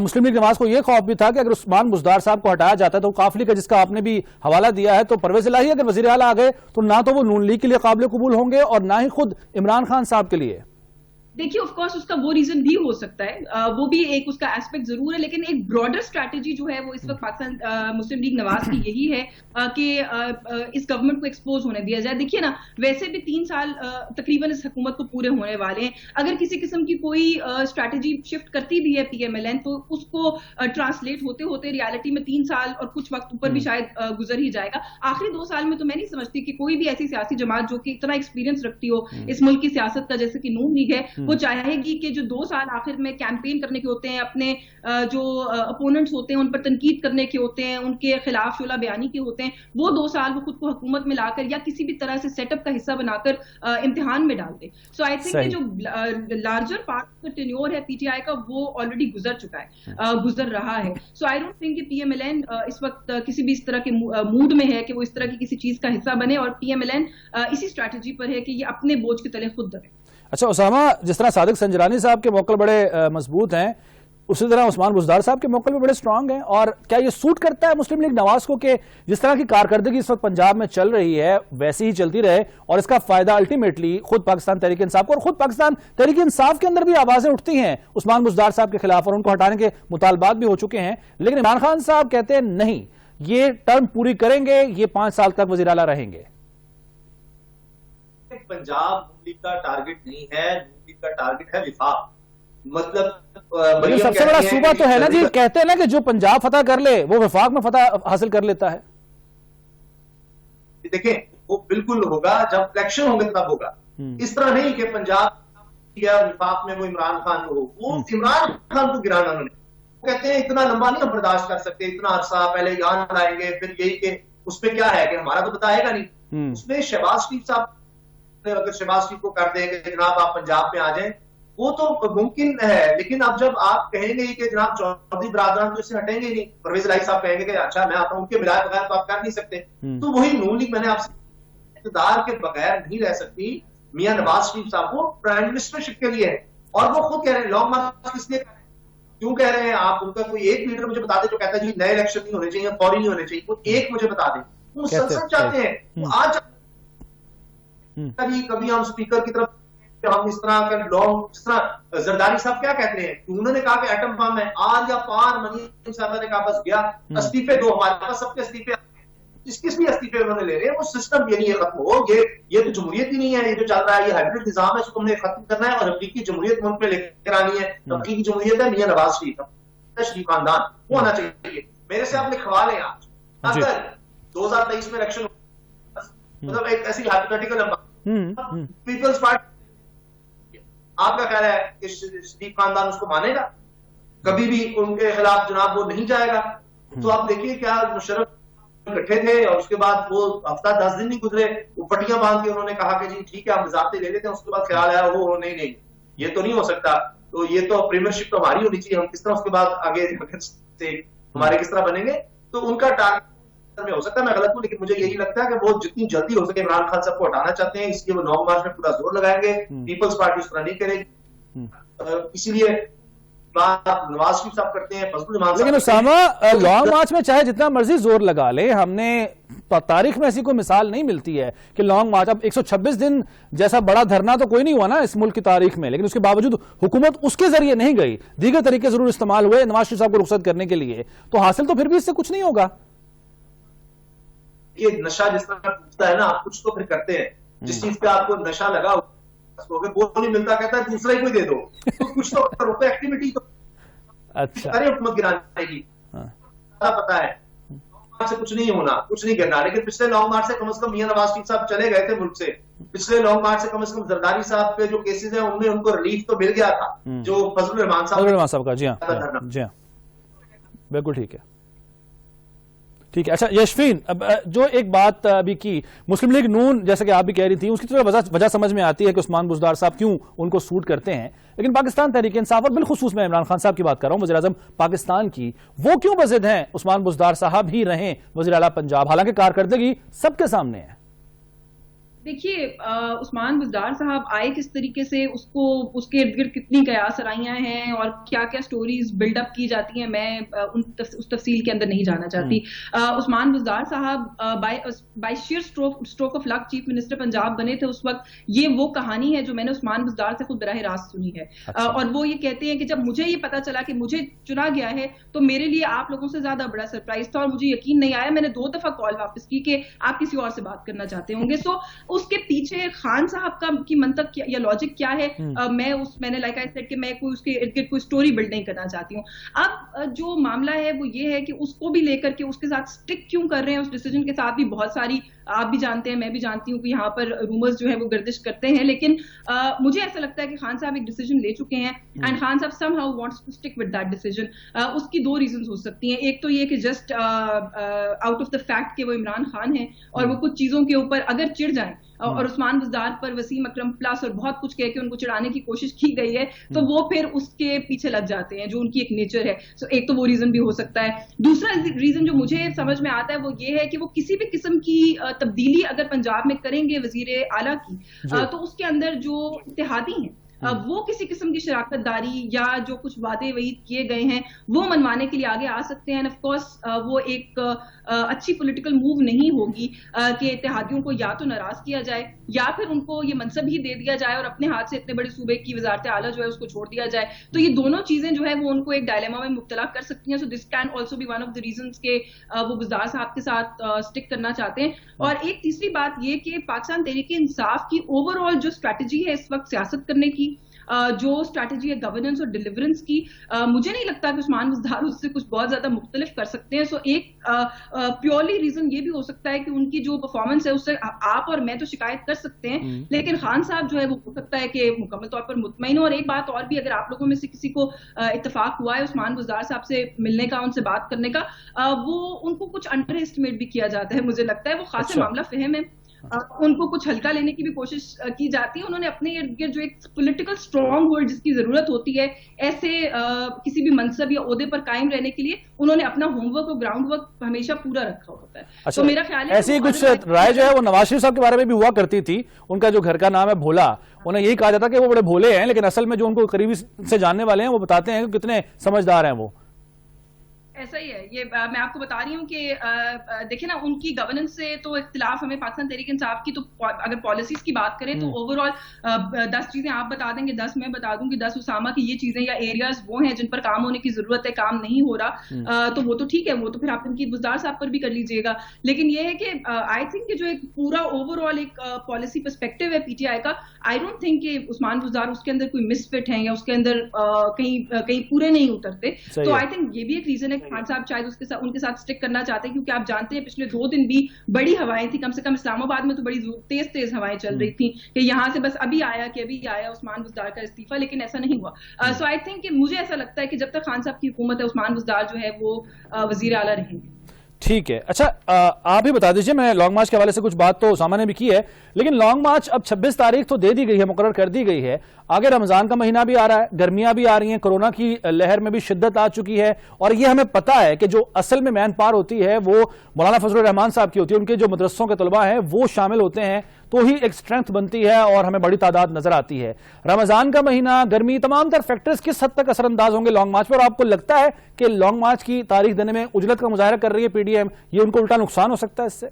मुस्लिम लीग नवाज को यह खौफ भी था कि अगर उस्मान बुज़दार साहब को हटाया जाता है तो काफली का, जिसका आपने भी हवाला दिया है, तो परवेज इलाही अगर वज़ीर आला आ गए तो ना तो वो नून लीग के लिए काबिल कबूल होंगे और ना ही खुद इमरान खान साहब के लिए? देखिए, ऑफ कोर्स उसका वो रीजन भी हो सकता है, वो भी एक उसका एस्पेक्ट जरूर है, लेकिन एक ब्रॉडर स्ट्रैटेजी जो है वो इस वक्त पाकिस्तान मुस्लिम लीग नवाज की यही है कि इस गवर्नमेंट को एक्सपोज होने दिया जाए। देखिए ना, वैसे भी 3 साल तकरीबन इस हुकूमत को पूरे होने वाले हैं, अगर किसी किस्म की कोई स्ट्रैटेजी शिफ्ट करती भी है PMLN तो उसको ट्रांसलेट होते होते रियलिटी में 3 साल और कुछ वक्त ऊपर भी शायद गुजर ही जाएगा। आखिरी 2 साल में तो मैं नहीं समझती कि कोई भी ऐसी सियासी जमात जो कि इतना एक्सपीरियंस रखती हो इस मुल्क की सियासत का, जैसे कि नून लीग है, वो चाहेगी कि जो 2 साल आखिर में कैंपेन करने के होते हैं, अपने जो अपोनेंट्स होते हैं उन पर तनकीद करने के होते हैं, उनके खिलाफ शोला बयानी के होते हैं, वो 2 साल वो खुद को हुकूमत में लाकर या किसी भी तरह से सेटअप का हिस्सा बनाकर इम्तिहान में डाल दे। सो आई थिंक जो लार्जर पार्ट का टेन्योर है PTI का वो ऑलरेडी गुजर चुका है, गुजर रहा है। सो आई डोंट थिंक कि PMLN इस वक्त किसी भी इस तरह के मूड में है कि वो इस तरह की किसी चीज का हिस्सा बने, और PMLN इसी स्ट्रैटेजी पर है कि ये अपने बोझ के तले खुद दबे। अच्छा उसामा, जिस तरह सादिक संजरानी साहब के मौक़िफ़ बड़े मजबूत हैं, उसी तरह उस्मान बुज़दार साहब के मौक़िफ़ भी बड़े स्ट्रांग हैं, और क्या ये सूट करता है मुस्लिम लीग नवाज को कि जिस तरह की कारकर्दगी इस वक्त पंजाब में चल रही है वैसी ही चलती रहे, और इसका फायदा अल्टीमेटली खुद पाकिस्तान तहरीक इंसाफ को, और खुद पाकिस्तान तहरीक इंसाफ के अंदर भी आवाजें उठती हैं उस्मान बुज़दार साहब के खिलाफ और उनको हटाने के मुतालबात भी हो चुके हैं, लेकिन इमरान खान साहब कहते हैं नहीं, ये टर्म पूरी करेंगे, ये 5 साल तक वज़ीर आला रहेंगे? पंजाब नून लीग का टारगेट नहीं है, नून लीग का टारगेट है विफाक। मतलब सबसे बड़ा सूबा तो है ना जी, कहते हैं ना कि जो पंजाब फतह कर ले वो विफाक में फतह हासिल कर लेता है। देखें, वो बिल्कुल होगा जब इलेक्शन होंगे तब होगा, इस तरह नहीं कि पंजाब या विफाक में वो इमरान खान को हो, वो इमरान खान को गिराना उन्होंने, वो कहते हैं इतना लंबा नहीं हम बर्दाश्त कर सकते, इतना अरसा पहले यहाँ लाएंगे, फिर यही के उसमें क्या है कि हमारा तो बताएगा नहीं। उसमें शहबाज शरीफ साहब अगर शहबाज शरीफ को कर देंगे जनाब आप पंजाब में आ जाएं, वो तो मुमकिन है, लेकिन अब जब आप कहेंगे कि जनाब चौधरी बरादरान तो इससे हटेंगे नहीं, परवेज इलाही साहब कहेंगे कि अच्छा मैं आता हूं, उनके मिलाए बगैर तो आप कर नहीं सकते, तो वही नून लीग मैंने आपसे इक़्तिदार के बगैर नहीं रह सकती। मियां नवाज शरीफ साहब वो प्राइम मिनिस्टरशिप के लिए है, और वो खुद कह रहे हैं लॉन्ग मार्च किसलिए क्यों कह रहे हैं आप, उनका कोई एक लीडर मुझे बता दे जो कहता है जी नए इलेक्शन नहीं होने चाहिए, फौरी नहीं होने चाहिए, वो एक मुझे बता दे, वो संसद चाहते हैं। आज कभी हम स्पीकर की तरफ हम इस तरह का लॉन्ग, इस तरह जरदारी साहब क्या कहते हैं कि उन्होंने कहा कि एटम बम है, आज या पार मनी साहब ने कहा बस गया, इस्तीफे दो, हमारे पास सबके इस्तीफे, किस लिए इस्तीफे उन्होंने ले रहे हैं, वो सिस्टम ये नहीं है खत्म हो, ये तो जमहूरियत ही नहीं है, ये जो चल रहा है ये हाइब्रिड निजाम है, इसको हमने खत्म करना है और हकीकी जमहूरियत मुल्क में लेकर आनी है। हकीकी जमहूरियत है मियां नवाज शरीफ खानदान, वो आना चाहिए। मेरे से आप लिखवा लें आज, अगर 2023 में इलेक्शन मतलब एक ऐसी हाइपोथेटिकल पीपल्स पार्टी, आपका ख्याल है कि शरीफ खानदान उसको मानेगा? कभी भी उनके खिलाफ जनाब वो नहीं जाएगा। तो आप देखिए क्या मुशर्रफ इकट्ठे थे और उसके बाद वो हफ्ता 10 दिन नहीं गुजरे, वो पट्टियां बांध के उन्होंने कहा कि जी ठीक है हम ज़ाब्ते ले लेते हैं, उसके बाद ख्याल आया वो नहीं ये तो नहीं हो सकता, तो ये तो प्रीमियरशिप तो हमारी होनी चाहिए, हम किस तरह उसके बाद आगे से हमारे किस तरह बनेंगे। तो उनका टारगेट में हो सकता है मैं गलत हूं, लेकिन मुझे यही लगता है कि वो जितनी जल्दी हो सके इमरान खान साहब को हटाना चाहते हैं, इसलिए वो 9 मार्च में पूरा जोर लगाएंगे। पीपल्स पार्टी उस तरह नहीं करेगी, इसीलिए नवाज शरीफ साहब करते हैं, लेकिन उसामा लॉन्ग मार्च में चाहे जितना मर्जी जोर लगा ले, हमने तारीख में ऐसी कोई मिसाल नहीं मिलती है कि लॉन्ग मार्च, अब 126 दिन जैसा बड़ा धरना तो कोई नहीं हुआ ना इस मुल्क की तारीख में, लेकिन उसके बावजूद हुकूमत उसके जरिए नहीं गई, दीगर तरीके जरूर इस्तेमाल हुए नवाज शरीफ साहब को रुखसत करने के लिए, तो हासिल तो फिर भी इससे कुछ नहीं होगा। ये नशा जिस तरह टूटता है ना, आप कुछ तो फिर करते हैं, जिस चीज पे आपको नशा लगा अगर वो नहीं मिलता, कहता है दूसरा ही कोई दे दो, तो कुछ तो करो, एक्टिविटी तो अच्छा अरे हुकूमत गिराने की पता है से कुछ नहीं होना, कुछ नहीं करना। लेकिन पिछले लॉन्ग मार्च से कम मियां नवाज शरीफ साहब चले गए थे मुल्क से, पिछले लॉन्ग मार्च से कम जरदारी साहब पे जो केसेस हैं उनमें उनको रिलीफ तो मिल गया था, जो फजलुर रहमान साहब का। जी हाँ जी हाँ, बिल्कुल ठीक है, ठीक है। अच्छा यशफीन, अब जो एक बात अभी की मुस्लिम लीग नून, जैसे कि आप भी कह रही थी, उसकी तो वजह समझ में आती है कि उस्मान बुज़दार साहब क्यों उनको सूट करते हैं, लेकिन पाकिस्तान तहरीक इंसाफ और बिलखुसूस मैं इमरान खान साहब की बात कर रहा हूं, वज़ीर-ए-आज़म पाकिस्तान की, वो क्यों बज़िद हैं उस्मान बुज़दार साहब ही रहें वज़ीर आला पंजाब, हालांकि कारकर्दगी सबके सामने है। देखिए, उस्मान बुज़दार साहब आए किस तरीके से, उसको उसके इर्द गिर्द कितनी कयासराइयां हैं और क्या क्या स्टोरीज बिल्डअप की जाती हैं, मैं उस तफसील के अंदर नहीं जाना चाहती। उस्मान बुज़दार साहब by sheer stroke of luck chief minister Punjab बने थे उस वक्त। ये वो कहानी है जो मैंने उस्मान बुज़दार से खुद बराह रास्त सुनी है। अच्छा। और वो ये कहते हैं कि जब मुझे ये पता चला कि मुझे चुना गया है तो मेरे लिए आप लोगों से ज्यादा बड़ा सरप्राइज था और मुझे यकीन नहीं आया। मैंने 2 दफा कॉल वापस की कि आप किसी और से बात करना चाहते होंगे। सो उसके पीछे खान साहब का की मंतक या लॉजिक क्या है, मैंने लाइक आई सेड कि मैं कोई उसके इर्द गिर्द कोई स्टोरी बिल्ड नहीं करना चाहती हूँ। अब जो मामला है वो ये है कि उसको भी लेकर के उसके साथ स्टिक क्यों कर रहे हैं, उस डिसीजन के साथ भी बहुत सारी, आप भी जानते हैं, मैं भी जानती हूँ कि यहाँ पर रूमर्स जो है वो गर्दिश करते हैं, लेकिन मुझे ऐसा लगता है कि खान साहब एक डिसीजन ले चुके हैं एंड खान साहब somehow wants to stick with that decision. उसकी 2 रीजंस हो सकती हैं। एक तो ये कि just out of the fact कि वो इमरान खान है और वो कुछ चीजों के ऊपर अगर चिढ़ जाएं और उस्मान बुज़दार पर वसीम अकरम प्लस और बहुत कुछ कह के उनको चिढ़ाने की कोशिश की गई है, तो वो फिर उसके पीछे लग जाते हैं, जो उनकी एक नेचर है। सो एक तो वो रीजन भी हो सकता है। दूसरा रीजन जो मुझे समझ में आता है वो ये है कि वो किसी भी किस्म की तब्दीली अगर पंजाब में करेंगे वजीर आला की, तो उसके अंदर जो इत्तेहादी हैं वो किसी किस्म की शराकतदारी या जो कुछ वादे वईद किए गए हैं वो मनवाने के लिए आगे आ सकते हैं। ऑफ कोर्स वो एक अच्छी पॉलिटिकल मूव नहीं होगी कि इत्तेहादियों को या तो नाराज किया जाए या फिर उनको ये मनसब ही दे दिया जाए और अपने हाथ से इतने बड़े सूबे की वजारत आला जो है उसको छोड़ दिया जाए। तो ये दोनों चीजें जो है वो उनको एक डायलेमा में मुब्तला कर सकती हैं। So this can also be one of the reasons के वो बुज़दार साहब के साथ स्टिक करना चाहते हैं। और एक तीसरी बात ये कि पाकिस्तान तहरीक इंसाफ की ओवरऑल जो स्ट्रैटेजी है इस वक्त सियासत करने की, जो स्ट्रैटेजी है गवर्नेंस और डिलीवरेंस की, मुझे नहीं लगता कि उस्मान बुज़दार उससे कुछ बहुत ज्यादा मुख्तलिफ कर सकते हैं। सो एक प्योरली रीजन ये भी हो सकता है कि उनकी जो परफॉर्मेंस है उससे आप और मैं तो शिकायत कर सकते हैं, लेकिन खान साहब जो है वो हो सकता है कि मुकम्मल तौर पर मुतमईन हो। और एक बात और भी, अगर आप लोगों में से किसी को इत्तेफाक हुआ है उस्मान बुज़दार साहब से मिलने का, उनसे बात करने का, वो उनको कुछ अंडर एस्टिमेट भी किया जाता है। मुझे लगता है वो खासे मामला फहम है, उनको कुछ हल्का लेने की भी कोशिश की जाती है। उन्होंने अपने इर्द गिर्द जो एक पॉलिटिकल स्ट्रॉन्ग होल्ड जिसकी जरूरत होती है ऐसे किसी भी मनसब या ओहदे पर कायम रहने के लिए, उन्होंने अपना होमवर्क और ग्राउंड वर्क हमेशा पूरा रखा होता है। अच्छा, तो मेरा ख्याल है ऐसी कुछ राय जो है वो नवाज शरीफ साहब के बारे में भी हुआ करती थी। उनका जो घर का नाम है भोला, उन्हें यही कहा जाता कि वो बड़े भोले हैं, लेकिन असल में जो उनको करीबी से जानने वाले हैं वो बताते हैं कि कितने समझदार हैं वो। ऐसा ही है ये, मैं आपको बता रही हूँ कि देखिए ना, उनकी गवर्नेंस से तो इख्तिलाफ हमें पाकिस्तान तहरीक इंसाफ की, तो अगर पॉलिसीज की बात करें तो ओवरऑल 10 चीजें आप बता देंगे, 10 मैं बता दूंगी, 10 उसामा की ये चीजें या एरियाज वो हैं जिन पर काम होने की जरूरत है, काम नहीं हो रहा, तो वो तो ठीक है, वो तो फिर आप इनकी बुज़दार साहब पर भी कर लीजिएगा। लेकिन ये है कि आई थिंक कि जो एक पूरा ओवरऑल एक पॉलिसी पर्सपेक्टिव है पीटीआई का, आई डोंट थिंक कि उस्मान बुज़दार उसके अंदर कोई मिसफिट है या उसके अंदर कहीं पूरे नहीं उतरते। तो आई थिंक ये भी एक रीजन है खान साहब शायद उनके साथ स्टिक करना चाहते हैं, क्योंकि आप जानते हैं पिछले 2 दिन भी बड़ी हवाएं थी, कम से कम इस्लामाबाद में तो बड़ी तेज हवाएं चल रही थी कि यहाँ से बस अभी आया उस्मान बुज़दार का इस्तीफा, लेकिन ऐसा नहीं हुआ। सो आई थिंक कि मुझे ऐसा लगता है कि जब तक खान साहब की हुकूमत है उस्मान बुज़दार जो है वो वजीर आला रहेंगे। ठीक है। अच्छा, आप ही बता दीजिए, मैं लॉन्ग मार्च के हवाले से कुछ बात तो उसामा ने भी की है, लेकिन लॉन्ग मार्च अब 26 तारीख तो दे दी गई है, मुकर्रर कर दी गई है। आगे रमजान का महीना भी आ रहा है, गर्मियां भी आ रही हैं, कोरोना की लहर में भी शिद्दत आ चुकी है, और ये हमें पता है कि जो असल में मैन पावर होती है वो मौलाना फजलुर रहमान साहब की होती है, उनके जो मदरसों के तलबा हैं वो शामिल होते हैं, तो ही एक स्ट्रेंथ बनती है और हमें बड़ी तादाद नजर आती है। रमजान का महीना, गर्मी, तमाम तर फैक्टर्स किस हद तक असरअंदाज होंगे लॉन्ग मार्च पर, और आपको लगता है कि लॉन्ग मार्च की तारीख देने में उजलत का मुजाहरा कर रही है पीडीएम, ये उनको उल्टा नुकसान हो सकता है इससे?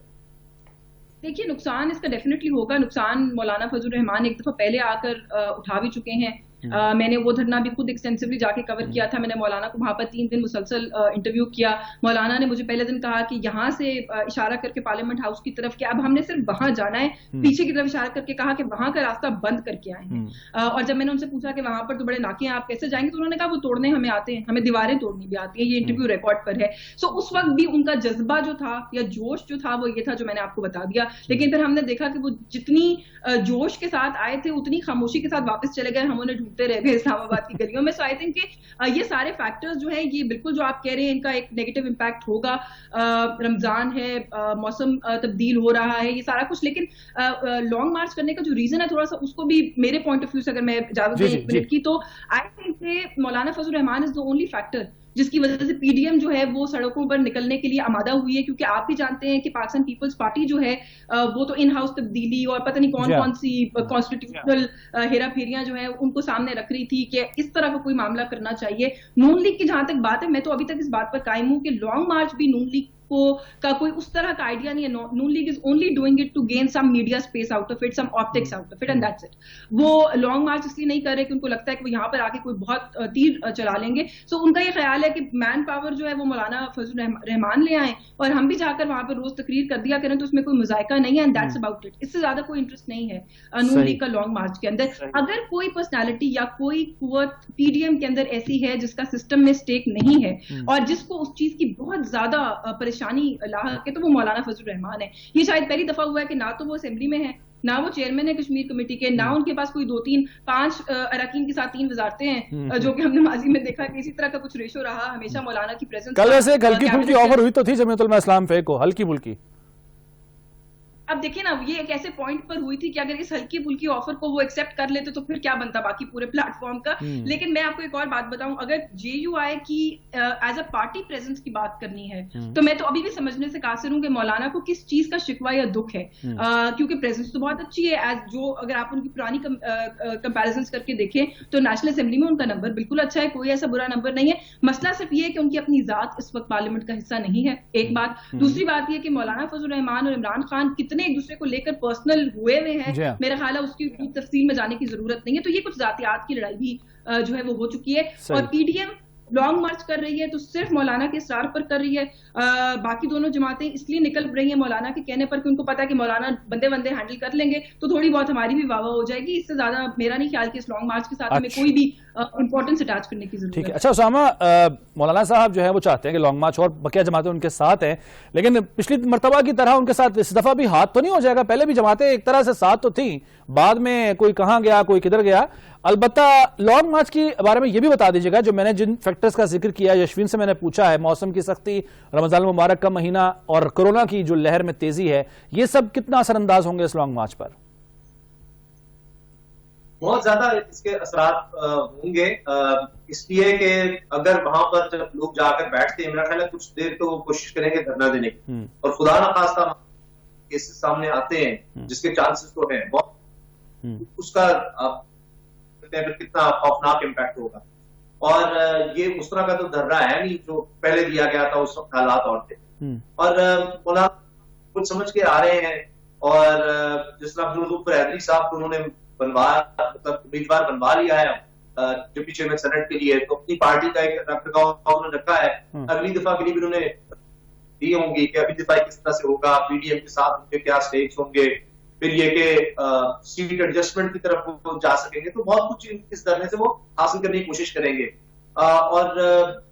देखिए, नुकसान इसका डेफिनेटली होगा। नुकसान मौलाना फजलुर रहमान एक दफा पहले आकर उठा भी चुके हैं मैंने वो धरना भी खुद एक्सटेंसिवली जाके कवर किया था। मैंने मौलाना को वहां पर 3 दिन मुसलसल इंटरव्यू किया। मौलाना ने मुझे पहले दिन कहा कि यहाँ से इशारा करके पार्लियामेंट हाउस की तरफ कि अब हमने सिर्फ वहां जाना है, पीछे की तरफ इशारा करके कहा कि वहां का रास्ता बंद करके आए हैं। और जब मैंने उनसे पूछा कि वहां पर तो बड़े नाके हैं, आप कैसे जाएंगे, तो उन्होंने कहा वो तोड़ने हमें आते हैं, हमें दीवारें तोड़नी भी आती है, ये इंटरव्यू रिकॉर्ड पर है। सो उस वक्त भी उनका जज्बा जो था या जोश जो था वो ये था जो मैंने आपको बता दिया। लेकिन फिर हमने देखा कि वो जितनी जोश के साथ आए थे उतनी खामोशी के साथ वापस चले गए, हम उन्हें ढूंढते रह गए इस्लामाबाद की गलियों में। सो आई थिंक कि ये सारे फैक्टर्स जो है ये बिल्कुल जो आप कह रहे हैं इनका एक नेगेटिव इम्पैक्ट होगा। रमजान है, मौसम तब्दील हो रहा है, ये सारा कुछ। लेकिन लॉन्ग मार्च करने का जो रीजन है थोड़ा सा उसको भी मेरे पॉइंट ऑफ व्यू से अगर मैं इजाजत दें 1 मिनट की, तो I think Maulana Fazl Rehman is the only factor जिसकी वजह से पीडीएम जो है वो सड़कों पर निकलने के लिए आमादा हुई है। क्योंकि आप भी जानते हैं कि पाकिस्तान पीपल्स पार्टी जो है वो तो इन हाउस तब्दीली और पता नहीं कौन कौन सी कॉन्स्टिट्यूशनल हेरा फेरियां जो है उनको सामने रख रही थी कि इस तरह का कोई मामला करना चाहिए। नून लीग की जहां तक बात है, मैं तो अभी तक इस बात पर कायम हूं कि लॉन्ग मार्च भी नून लीग का कोई उस तरह का आइडिया नहीं है। Noon league is only doing it to gain some media space out of it, some optics out of it, and that's it. वो लॉन्ग मार्च इसलिए नहीं कर रहे कि उनको लगता है कि वो यहाँ पर आके कोई बहुत तीर चला लेंगे। सो उनका ये ख्याल है कि मैन पावर जो है वो मौलाना फजल रहमान ले आए और हम भी जाकर वहां पर रोज तकरीर कर दिया करें, तो उसमें कोई मुजायका नहीं है, एंड दैट्स अबाउट इट। इससे ज्यादा कोई इंटरेस्ट नहीं है नून लीग का लॉन्ग मार्च के अंदर। अगर कोई पर्सनैलिटी या कोई कुव्वत पीडीएम के अंदर ऐसी है जिसका सिस्टम में स्टेक नहीं है और जिसको उस चीज की बहुत ज्यादा परेशानी लाहक है, तो वो मौलाना फजल रहमान है। ये शायद पहली दफा हुआ है कि ना तो वो असेंबली में है, ना वो चेयरमैन है कश्मीर कमेटी के, ना उनके पास कोई 2, 3, 5 अरकान के साथ 3 वजारतें हैं, जो कि हमने माजी में देखा कि इसी तरह का कुछ रेशो रहा हमेशा मौलाना की प्रेजेंस। कल ऐसे एक हल्की फुल्की ऑफर हुई तो थी जमीयत उलमा इस्लाम फे को, हल्की फुल्की। अब देखिए ना, ये एक ऐसे पॉइंट पर हुई थी कि अगर इस हल्की फुल्की ऑफर को वो एक्सेप्ट कर लेते तो फिर क्या बनता बाकी पूरे प्लेटफॉर्म का। लेकिन मैं आपको एक और बात बताऊं, अगर जेयूआई की एज अ पार्टी प्रेजेंस की बात करनी है तो मैं तो अभी भी समझने से कासिर हूं कि मौलाना को किस चीज का शिकवा या दुख है। क्योंकि प्रेजेंस तो बहुत अच्छी है, एज जो अगर आप उनकी पुरानी कंपैरिजन करके देखें तो नेशनल असेंबली में उनका नंबर बिल्कुल अच्छा है, कोई ऐसा बुरा नंबर नहीं है। मसला सिर्फ ये है कि उनकी अपनी जात इस वक्त पार्लियामेंट का हिस्सा नहीं है, एक बात। दूसरी बात यह कि मौलाना फजल रहमान और इमरान खान कितने एक दूसरे को लेकर पर्सनल हुए हुए हैं, मेरा ख्याल है उसकी तफसील में जाने की जरूरत नहीं है। तो ये कुछ जातियात की लड़ाई भी जो है वो हो चुकी है। और पीडीएम लॉन्ग मार्च कर रही है तो सिर्फ मौलाना के इस्रार पर कर रही है। बाकी दोनों जमातें इसलिए निकल रही है मौलाना के कहने पर कि उनको पता है कि मौलाना बंदे हैंडल कर लेंगे, तो थोड़ी बहुत हमारी भी वाह हो जाएगी। इससे ज्यादा मेरा नहीं ख्याल कि इस लॉन्ग मार्च के साथ हमें कोई भी इंपॉर्टेंस अटैच करने की जरूरत है। अच्छा उसामा, मौलाना साहब जो है वो चाहते हैं कि लॉन्ग मार्च और बकिया जमातें उनके साथ हैं, लेकिन पिछली मरतबा की तरह उनके साथ इस दफा भी हाथ तो नहीं हो जाएगा? पहले भी जमातें एक तरह से साथ तो थी, बाद में कोई कहां गया कोई किधर गया। अलबत्ता लॉन्ग मार्च के बारे में ये भी बता दीजिएगा, जो मैंने जिन फैक्टर्स का जिक्र किया, यशवीन से मैंने पूछा है, मौसम की सख्ती, रमजान मुबारक का महीना और कोरोना की जो लहर में तेजी है, ये सब कितना असरअंदाज होंगे इस लॉन्ग मार्च पर? बहुत ज्यादा इसके असरात होंगे, इसलिए कि अगर वहां पर जब लोग जाकर बैठते हैं, मेरा ख्याल है कुछ देर तो वो कोशिश करेंगे धरना देने की, और खुदा न खास्ता केसेस सामने आते हैं जिसके चांसेस तो हैं बहुत, उसका आप कितना खौफनाक इम्पैक्ट होगा। और ये उस तरह का तो धरना है नहीं जो पहले दिया गया था, उस वक्त हालात और थे। और कुछ समझ के आ रहे हैं, और जिस तरह अब्दुल हैदरी साहब को उन्होंने उम्मीदवार बनवा लिया है डिप्टी चेयरमैन सेनेट के लिए, तो अपनी पार्टी का एक रखरखाव उन्होंने रखा है। अगली दफा के लिए भी उन्होंने दी होंगी कि अगली दफा किस तरह से होगा, पीडीएम के साथ उनके क्या स्टेक्स होंगे, फिर ये कि सीट एडजस्टमेंट की तरफ वो जा सकेंगे। तो बहुत कुछ इस धरने से वो हासिल करने की कोशिश करेंगे। और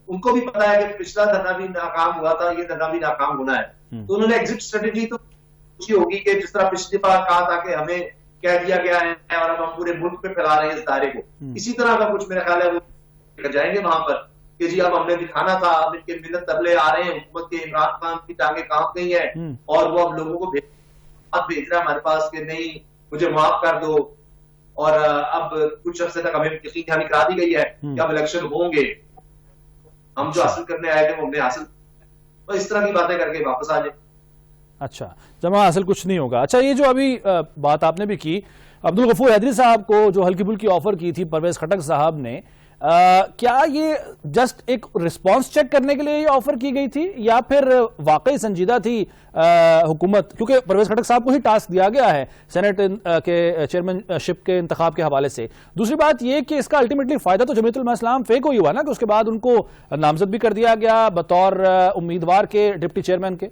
उनको भी पता है कि पिछला धरना भी नाकाम हुआ था, ये धरना भी नाकाम होना है। तो उन्होंने एग्जिट स्ट्रेटेजी तो पूछी होगी कि जिस तरह पिछली दफा कहा था कि हमें कह दिया गया है और अब हम पूरे मुल्क पे फैला रहे हैं इस दायरे को, इसी तरह का कुछ मेरा ख्याल है वो कर जाएंगे वहां पर कि जी अब हमने दिखाना था, अब इनके मिलत तरले आ रहे हैं, हुकूमत के इमरान खान की टांगे कांप गई है और वो अब लोगों को भेज रहा है हमारे पास कि नहीं मुझे माफ कर दो, और अब कुछ अर्से तक हमें यकीन दहानी करा दी गई है कि अब इलेक्शन होंगे, हम जो हासिल करने आए थे वो हमने हासिल, तो इस तरह की बातें करके वापस आ जाए। अच्छा, जमा हासिल कुछ नहीं होगा। अच्छा, ये जो अभी बात आपने भी की, अब्दुल गफूर हैदरी साहब को जो हल्की फुल्की ऑफर की थी परवेज खटक साहब ने, क्या ये जस्ट एक रिस्पांस चेक करने के लिए ये ऑफर की गई थी या फिर वाकई संजीदा थी हुकूमत? क्योंकि परवेज खटक साहब को ही टास्क दिया गया है सेनेट के चेयरमैनशिप के इंतखाब के हवाले से। दूसरी बात ये कि इसका अल्टीमेटली फायदा तो जमीयत उलमा इस्लाम फेक ही हुआ ना, कि उसके बाद उनको नामजद भी कर दिया गया बतौर उम्मीदवार के डिप्टी चेयरमैन के।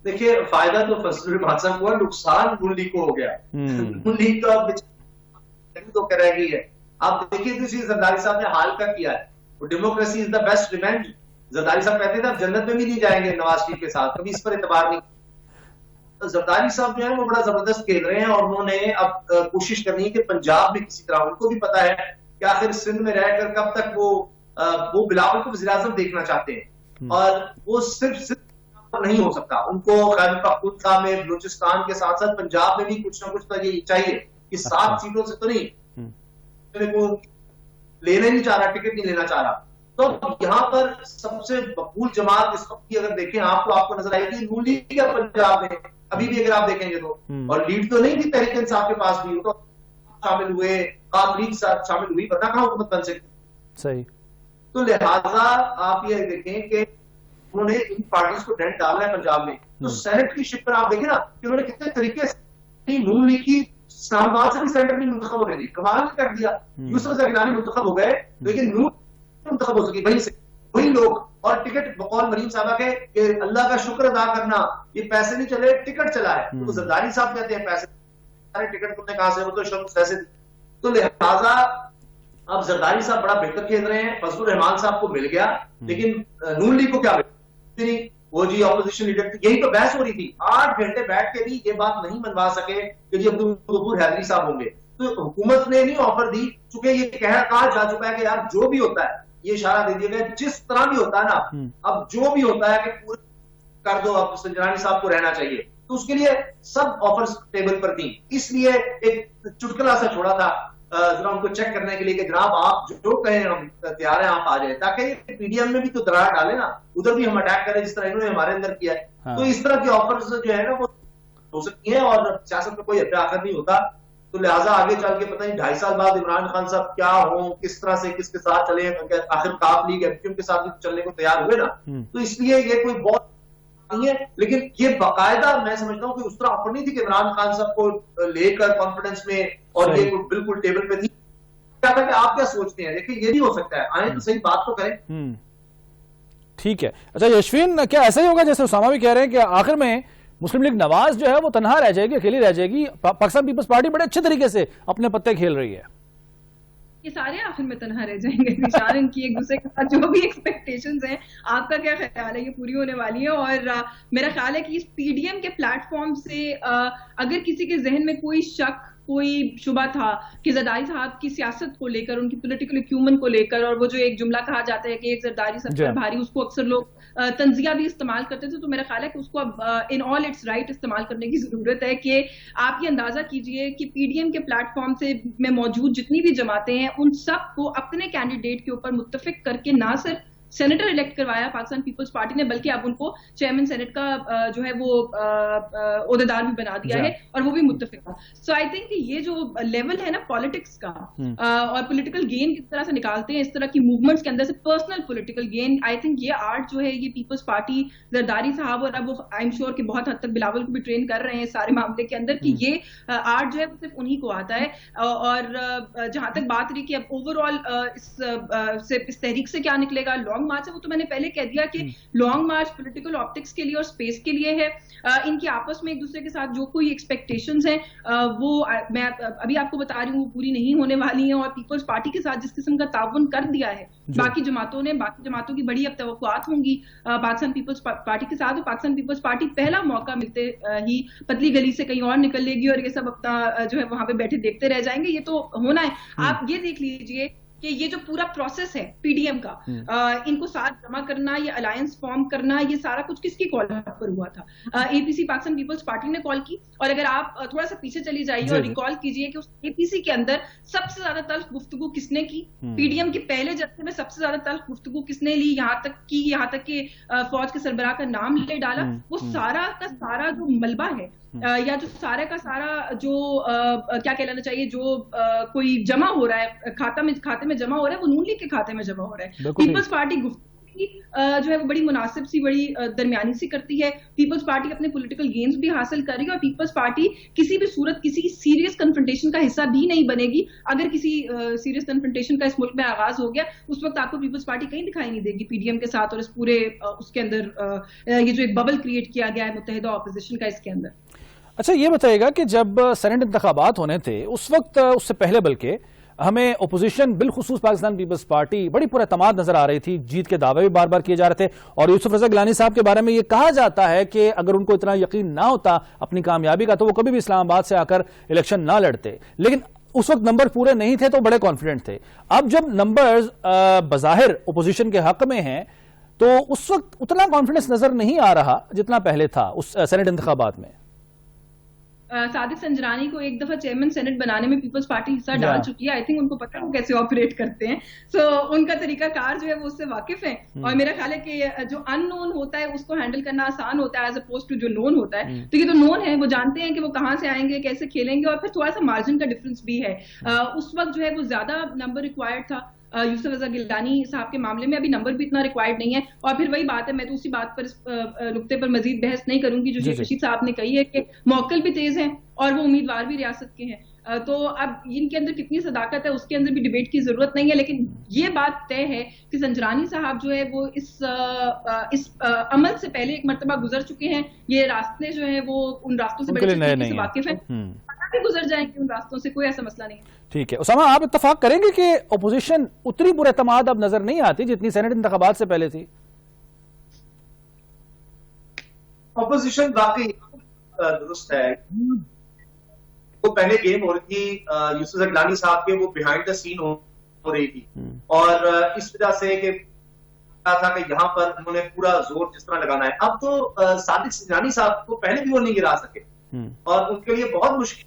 देखिए, फायदा तो फजलुर रहमान साहब को, नुकसान नून लीग को हो गया। नून लीग तो अब तो कर रही है। आप देखिए दूसरी जरदारी साहब ने हाल का किया है, democracy is the best revenge. Zardari साहब कहते थे अब जन्नत में भी नहीं जाएंगे नवाज शरीफ के साथ, कभी इस पर एतबार नहीं। तो जरदारी साहब जो है वो बड़ा जबरदस्त खेल रहे हैं और उन्होंने अब कोशिश करनी है कि पंजाब में किसी तरह, उनको भी पता है कि आखिर सिंध में रहकर कब तक वो बिलावल को वज़ीर आज़म देखना चाहते हैं और वो सिर्फ नहीं हो सकता। उनको खैबर पख्तूनख्वा में, बलूचिस्तान के साथ साथ पंजाब में भी कुछ ना कुछ तो ये चाहिए कि 7 सीटों से तो नहीं, वो लेने नहीं चाह रहा, टिकट नहीं लेना चाह रहा। तो यहाँ पर सबसे मकबूल जमात इस वक्त की अगर देखें आपको नजर आएगी नून लीग है पंजाब में अभी भी, अगर आप देखेंगे तो। और लीड तो नहीं थी तहरीक इंसाफ के पास भी, तो शामिल हुए, काफरीक शामिल हुई, वरना कहां हुकूमत बन सकती। सही। तो लिहाजा आप ये देखें कि उन्होंने इन पार्टीज को डेंट डाला है पंजाब में। तो सेनेट की शिप पर आप देखें ना कि उन्होंने कितने तरीके से नून लीग की इस्लामाबाद से भी सेनेटर नहीं मुंतखब हो रही थी, कमाल कर दिया। यूसुफ रज़ा गिलानी मुंतखब हो गए, लेकिन नून मुंतखब हो सकी वहीं से, वही लोग। और टिकट बकौल मरीम साहबा के कि अल्लाह का शुक्र अदा करना, ये पैसे नहीं चले, टिकट चला है। तो जरदारी साहब कहते हैं पैसे सारे टिकट तुमने कहां से, वो तो शब्द पैसे। तो लिहाजा अब जरदारी साहब बड़ा बेहतर खेल रहे हैं, फजलुर रहमान साहब को मिल गया, लेकिन नून लीग को क्या मिला? वो जी ऑपोजिशन लीडर, यही तो बहस हो रही थी। 8 घंटे बैठ के भी ये बात नहीं मनवा सके कि जी अब्दुल गफूर हैदरी साहब होंगे। तो हुकूमत ने नहीं ऑफर दी, चूंकि ये कहा जा चुका है कि यार जो भी होता है, ये इशारा दे दिया गया जिस तरह भी होता है ना, अब जो भी होता है कि पूरे कर दो, अब संजरानी साहब को रहना चाहिए। तो उसके लिए सब ऑफर्स टेबल पर थी, इसलिए एक चुटकुला सा छोड़ा था जरा उनको चेक करने के लिए कि जनाब आप जो कहें हम तैयार हैं, आप आ जाए, ताकि पीडीएम में भी तो दरार डाले ना, उधर भी हम अटैक करें जिस तरह इन्होंने हमारे अंदर किया है। हाँ। तो इस तरह की ऑफर्स जो है ना वो हो सकती है और सियासत में कोई आखिर नहीं होता। तो लिहाजा आगे चल के पता नहीं 2.5 साल बाद इमरान खान साहब क्या हो, किस तरह से किसके साथ चले, आखिर काफ लीग एमक्यूएम के साथ भी चलने को तैयार हुए ना, तो इसलिए ये कोई बहुत नहीं है। लेकिन ये बाकायदा मैं समझता हूँ कि उस तरह ऑफर नहीं थी कि इमरान खान साहब को लेकर कॉन्फिडेंस में, और ये बिल्कुल टेबल पे थी। क्या था कि आप क्या सोचते हैं? देखिए ये भी हो सकता है, आए तो सही बात तो करें। ठीक है। अच्छा यशवीन, क्या ऐसा ही होगा जैसे उसामा भी कह रहे हैं कि आखिर में मुस्लिम लीग नवाज जो है वो तनहा रह जाएगी, अकेली रह जाएगी? पाकिस्तान पीपल्स पार्टी बड़े अच्छे तरीके से अपने पत्ते खेल रही है। ये सारे आखिर में तनहा रह जाएंगे निशान, इनकी एक दूसरे के साथ जो भी एक्सपेक्टेशंस हैं, आपका क्या ख्याल है? ये पूरी होने वाली है? और मेरा ख्याल है कि इस पीडीएम के प्लेटफॉर्म से अगर किसी के जहन में कोई शक, कोई शुबा था कि जरदारी साहब की सियासत को लेकर, उनकी पॉलिटिकल एक्यूमेन को लेकर, और वो जो एक जुमला कहा जाता है कि एक जरदारी सब पर भारी, उसको अक्सर लोग तंजिया भी इस्तेमाल करते थे, तो मेरा ख्याल है कि उसको अब इन ऑल इट्स राइट इस्तेमाल करने की जरूरत है। कि आप ये अंदाजा कीजिए कि पीडीएम के प्लेटफॉर्म से में मौजूद जितनी भी जमातें हैं, उन सब को अपने कैंडिडेट के ऊपर मुत्तफिक करके ना सिर्फ सेनेटर इलेक्ट करवाया पाकिस्तान पीपल्स पार्टी ने, बल्कि अब उनको चेयरमैन सेनेट का जो है वो ओहदेदार भी बना दिया है, और वो भी मुत्तफिक। सो आई थिंक ये जो लेवल है ना पॉलिटिक्स का, और पॉलिटिकल गेन किस तरह से निकालते हैं इस तरह की मूवमेंट्स के अंदर से, personal political gain, I think ये आर्ट जो है ये पीपल्स पार्टी, जरदारी साहब, और अब आई एम श्योर कि बहुत हद तक बिलावल को भी ट्रेन कर रहे हैं सारे मामले के अंदर, कि ये आर्ट जो है वो सिर्फ उन्हीं को आता है। और जहां तक बात रही कि अब ओवरऑल इस तहरीक से क्या निकलेगा, लॉन्ग मार्च है, वो तो मैंने पहले कह दिया कि लॉन्ग मार्च पॉलिटिकल ऑप्टिक्स के लिए और स्पेस के लिए है। इनकी आपस में एक दूसरे के साथ जो कोई एक्सपेक्टेशंस हैं वो मैं अभी आपको बता रही हूँ वो पूरी नहीं होने वाली हैं। और पीपल्स पार्टी के साथ जिस किस्म का ताउन कर दिया है बाकी जमातों ने, बाकी जमातों की बड़ी अब तवक्कुआत होंगी पाकिस्तान पीपल्स पार्टी के साथ। और पाकिस्तान पीपल्स पार्टी पहला मौका मिलते ही पतली गली से कहीं और निकल लेगी और ये सब अपना जो है वहां पे बैठे देखते रह जाएंगे। ये तो होना है। आप ये देख लीजिए कि ये जो पूरा प्रोसेस है पीडीएम का, इनको साथ जमा करना, ये अलायंस फॉर्म करना, ये सारा कुछ किसकी कॉल पर हुआ था? एपीसी पाकिस्तान पीपल्स पार्टी ने कॉल की। और अगर आप थोड़ा सा पीछे चली जाइए और रिकॉल कीजिए कि उस एपीसी के अंदर सबसे ज्यादा तल्ख गुफ्तगू किसने की, पीडीएम के पहले जत्थे में सबसे ज्यादा तल्ख गुफ्तगू किसने ली, यहाँ तक कि फौज के सरबराह का नाम ले डाला, वो सारा का सारा जो मलबा है या जो सारा का सारा जो क्या कहलाना चाहिए, जो कोई जमा हो रहा है खाते में जमा हो रहा है, वो नून लीग के खाते में जमा हो रहा है। पीपल्स पार्टी जो है वो बड़ी मुनासिब सी, बड़ी दरमियानी सी करती है। पीपल्स पार्टी अपने पॉलिटिकल गेम्स भी हासिल कर रही है और पीपल्स पार्टी किसी भी सूरत किसी सीरियस कन्फ्रंटेशन का हिस्सा भी नहीं बनेगी। अगर किसी सीरियस कन्फ्रंटेशन का इस मुल्क में आगाज हो गया, उस वक्त आपको पीपल्स पार्टी कहीं दिखाई नहीं देगी पीडीएम के साथ और इस पूरे उसके अंदर ये जो एक बबल क्रिएट किया गया है मुत्तहिदा ऑपोजिशन का इसके अंदर। अच्छा, ये बताइएगा कि जब सेनेट इंतखाबात होने थे उस वक्त, उससे पहले बल्कि हमें ओपोजिशन बिलखुसूस पाकिस्तान पीपल्स पार्टी बड़ी पुरएतमाद नजर आ रही थी, जीत के दावे भी बार बार किए जा रहे थे और यूसुफ रजा गिलानी साहब के बारे में ये कहा जाता है कि अगर उनको इतना यकीन ना होता अपनी कामयाबी का तो वो कभी भी इस्लामाबाद से आकर इलेक्शन ना लड़ते। लेकिन उस वक्त नंबर पूरे नहीं थे तो बड़े कॉन्फिडेंट थे। अब जब नंबर्स बज़ाहिर ओपोजिशन के हक में हैं तो उस वक्त उतना कॉन्फिडेंस नजर नहीं आ रहा जितना पहले था उस सेनेट इंतखाबात में। सादिक संजरानी को एक दफा चेयरमैन सेनेट बनाने में पीपल्स पार्टी हिस्सा डाल चुकी है। आई थिंक उनको पता है वो कैसे ऑपरेट करते हैं। सो उनका तरीका कार जो है वो उससे वाकिफ है और मेरा ख्याल है कि जो अननोन होता है उसको हैंडल करना आसान होता है एज अपोज टू जो नोन होता है। तो ये तो नोन है, वो जानते हैं कि वो कहाँ से आएंगे, कैसे खेलेंगे और फिर थोड़ा सा मार्जिन का डिफरेंस भी है। उस वक्त जो है वो ज्यादा नंबर रिक्वायर्ड था। यूसुफ रजा गिलानी साहब के मामले में अभी नंबर भी इतना रिक्वायर्ड नहीं है। और फिर वही बात है, मैं तो उसी बात पर नुक्ते पर मजीद बहस नहीं करूंगी जो शेख रशीद साहब ने कही है कि मौकल भी तेज हैं और वो उम्मीदवार भी रियासत के हैं। तो अब इनके अंदर कितनी सदाकत है उसके अंदर भी डिबेट की जरूरत नहीं है। लेकिन ये बात तय है कि संजरानी साहब जो है वो इस अमल से पहले एक मरतबा गुजर चुके हैं। ये रास्ते जो है वो उन रास्तों से बड़े तरीके से वाकिफ है, भी गुजर जाएंगे उन रास्तों से, कोई ऐसा मसला नहीं है। ठीक है उसामा, आप इत्तफाक करेंगे कि ओपोजिशन उतनी पुरएतमाद अब नजर नहीं आती जितनी सेनेट इंतखाबात से पहले थी? ऑपोजिशन वाकई दुरुस्त है। वो पहले गेम हो रही थी यूसुफ गिलानी साहब के, वो बिहाइंड द सीन हो रही थी और इस वजह से कि था कि यहाँ पर उन्होंने पूरा जोर जिस तरह लगाना है। अब तो सादिक संजरानी साहब को पहले भी वो नहीं गिरा सके और उनके लिए बहुत मुश्किल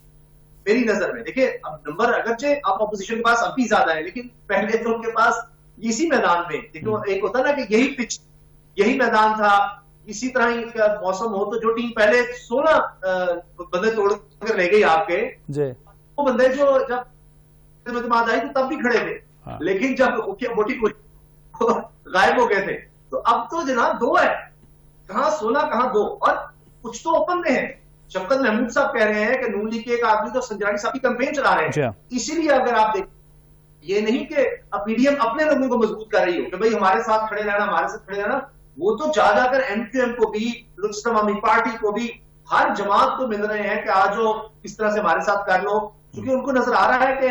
मेरी नजर में। देखिए अब नंबर अगरचे अब ऑपोजिशन के पास अब भी ज्यादा है, लेकिन पहले तो उनके पास इसी मैदान में, देखो एक होता ना कि यही पिच, यही मैदान था, इसी तरह ही मौसम हो तो जो टीम पहले 16 बंदे तोड़ कर ले गई आपके, वो बंदे जो जब आई तो तब भी खड़े थे लेकिन जब वोटिंग गायब हो गए थे। तो अब तो जनाब 2 है, कहां 16 कहां 2 और कुछ तो ओपन में है। शफकत महमूद साहब कह रहे हैं कि नून लीग के एक आदमी तो संजरानी साहब की कैंपेन चला रहे हैं। इसीलिए अगर आप देखें, ये नहीं कि अब पीडीएम अपने लोगों को मजबूत कर रही हो कि भाई हमारे साथ खड़े रहना, हमारे साथ खड़े रहना, वो तो जाकर एमक्यूएम को भी, बलूचिस्तान अवामी पार्टी को भी, हर जमात को मिल रहे हैं कि आज जो इस तरह से हमारे साथ कर लो, क्योंकि उनको नजर आ रहा है कि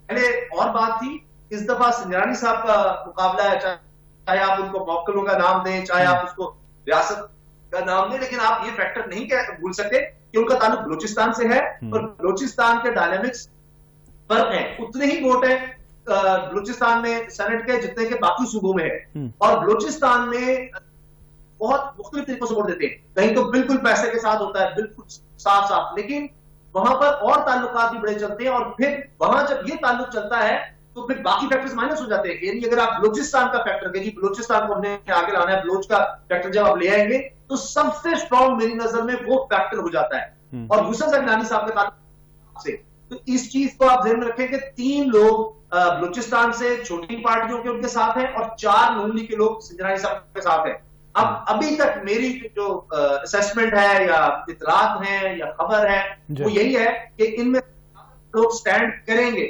पहले और बात थी, इस दफा संजरानी साहब का मुकाबला है, चाहे आप उनको मौकलों का नाम दें, चाहे आप उसको रियासत का नाम दें, लेकिन आप ये फैक्टर नहीं भूल सकते कि उनका ताल्लुक बलूचिस्तान से है और बलूचिस्तान के डायनामिक्स फर्क है। उतने ही वोट है बलूचिस्तान में सेनेट के जितने के बाकी सूबों में है और बलूचिस्तान में बहुत मुख्तलिफ तरीकों से वोट देते हैं। कहीं तो बिल्कुल पैसे के साथ होता है, बिल्कुल साफ साफ, लेकिन वहां पर और ताल्लुकात भी बड़े चलते हैं और फिर वहां जब ये ताल्लुक चलता है तो फिर बाकी फैक्टर्स माइनस हो जाते हैं। यानी अगर आप बलूचिस्तान का फैक्टर के जी बलूचिस्तान को हमने आगे लाना है, बलोच का फैक्टर जब आप ले आएंगे तो सबसे स्ट्रॉन्ग मेरी नजर में वो फैक्टर हो जाता है। और यूसुफ गिलानी साहब के ताल्लुक से तो इस चीज को आप ध्यान में रखें कि 3 लोग बलूचिस्तान से छोटी पार्टियों के उनके साथ हैं और 4 नून लीग के लोग संजरानी साहब के साथ हैं। अब अभी तक मेरी जो असेसमेंट है या इतलात है या खबर है वो यही है कि इनमें लोग स्टैंड करेंगे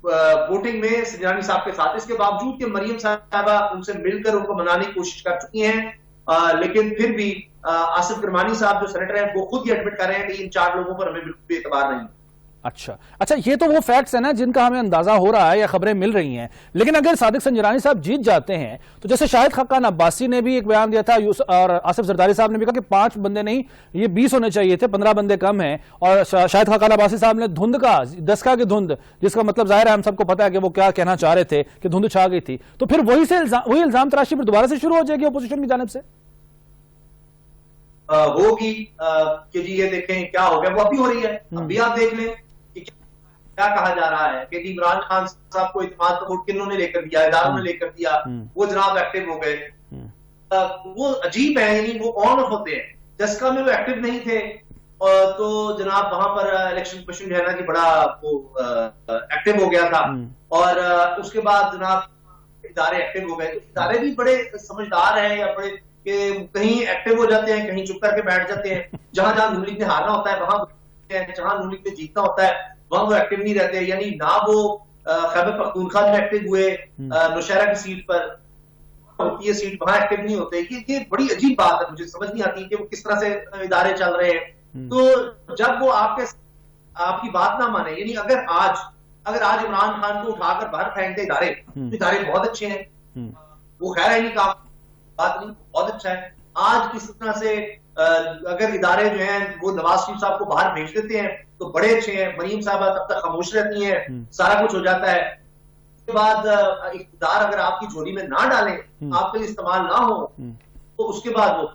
वोटिंग में संजरानी साहब के साथ। इसके बावजूद कि मरियम साहबा उनसे मिलकर उनको मनाने की कोशिश कर चुकी हैं, लेकिन फिर भी आसिफ गिरमानी साहब जो सेनेटर हैं वो खुद ही एडमिट कर रहे हैं कि इन 4 लोगों पर हमें बिल्कुल भी एतबार नहीं। अच्छा, ये तो वो फैक्ट्स है ना जिनका हमें अंदाजा हो रहा है या खबरें मिल रही हैं। लेकिन अगर सादिक संजरानी साहब जीत जाते हैं तो जैसे शाहिद खाकान अब्बासी ने भी एक बयान दिया था और आसिफ जरदारी साहब ने भी कहा कि 5 बंदे नहीं, ये 20 होने चाहिए थे, 15 बंदे कम हैं। और शाहिद खाकान अब्बासी साहब ने धुंध का, दस्का की धुंध, जिसका मतलब जाहिर है हम सबको पता है कि वो क्या कहना चाह रहे थे कि धुंध छा गई थी। तो फिर वही इल्जाम तराशी फिर दोबारा से शुरू हो जाएगी अपोजिशन की जानिब से होगी कि जी ये देखें क्या हो गया, वो अभी हो रही है। अभी आप देख लें क्या कहा जा रहा है कि इमरान खान साहब को इत्तेमाद का वोट किन्होंने लेकर दिया, इदारों ने लेकर दिया, वो जनाब एक्टिव हो गए। वो अजीब है, यानी वो ऑन ऑफ होते हैं। जस्का में वो एक्टिव नहीं थे और तो जनाब वहां पर इलेक्शन कमीशन जो है ना कि बड़ा वो एक्टिव हो गया था और उसके बाद जनाब इदारे एक्टिव हो गए। तो इदारे भी बड़े समझदार हैं या बड़े कि कहीं एक्टिव हो जाते हैं, कहीं चुप करके बैठ जाते हैं। जहां जहां नून लीग ने हारना होता है वहां, जहां नून लीग ने जीतना होता है वहां वो एक्टिव नहीं रहते। यानी ना वो खैबर पख्तूनख्वा में एक्टिव हुए, नौशहरा की सीट पर होती है सीट, वहां एक्टिव नहीं होते। ये बड़ी अजीब बात है, मुझे समझ नहीं आती कि वो किस तरह से इदारे चल रहे हैं। तो जब वो आपकी बात ना माने, यानी अगर आज इमरान खान को उठाकर बाहर फेंक दे इदारे, तो इदारे बहुत अच्छे हैं, वो खैर है नहीं काम बात नहीं, बहुत अच्छा है। आज किस तरह से अगर इदारे जो हैं वो नवाज शरीफ साहब को बाहर भेज देते हैं तो बड़े अच्छे हैं। मरीम साहब तब तक खामोश रहती हैं, सारा कुछ हो जाता है। उसके बाद इक़्तिदार अगर आपकी झोली में ना डालें, आपके लिए इस्तेमाल ना हो, तो उसके बाद वो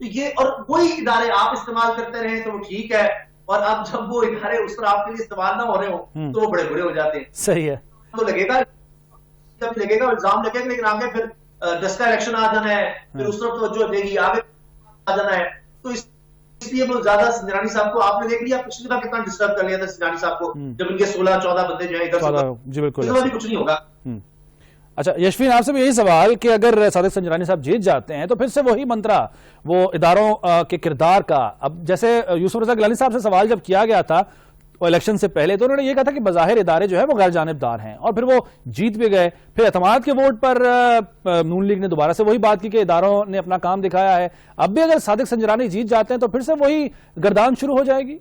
तो ये और वही इदारे आप इस्तेमाल करते रहे तो वो ठीक है, और अब जब वो इदारे उस तरह आपके लिए इस्तेमाल ना हो रहे हो तो वो बड़े बुरे हो जाते हैं। सही है, तो लगेगा इल्जाम लगेगा, लेकिन आगे फिर डस्का इलेक्शन आ जाना है, फिर उस तरफ तवज्जो देगी, आगे आ जाना है। तो इसलिए वो ज्यादा सिंजरानी साहब को आपने देख लिया पिछली बार कितना डिस्टर्ब कर लिया था सिंजरानी साहब को, जब इनके 16-14 बंदे जो है इधर जी बिल्कुल, भी कुछ नहीं होगा। अच्छा यशवीन, आपसे भी यही सवाल कि अगर सादिक संजरानी साहब जीत जाते हैं तो फिर से वही मंत्रा वो इदारों के किरदार का, अब जैसे यूसुफ रजा गिलानी साहब से सवाल जब किया गया था इलेक्शन से पहले तो उन्होंने ये कहा था कि बज़ाहिर इदारे जो है वो गैर जानिबदार हैं, और फिर वो जीत भी गए। फिर एतमाद के वोट पर नून लीग ने दोबारा से वही बात की कि इदारों ने अपना काम दिखाया है। अब भी अगर सादिक संजरानी जीत जाते हैं तो फिर से वही गर्दान शुरू हो जाएगी।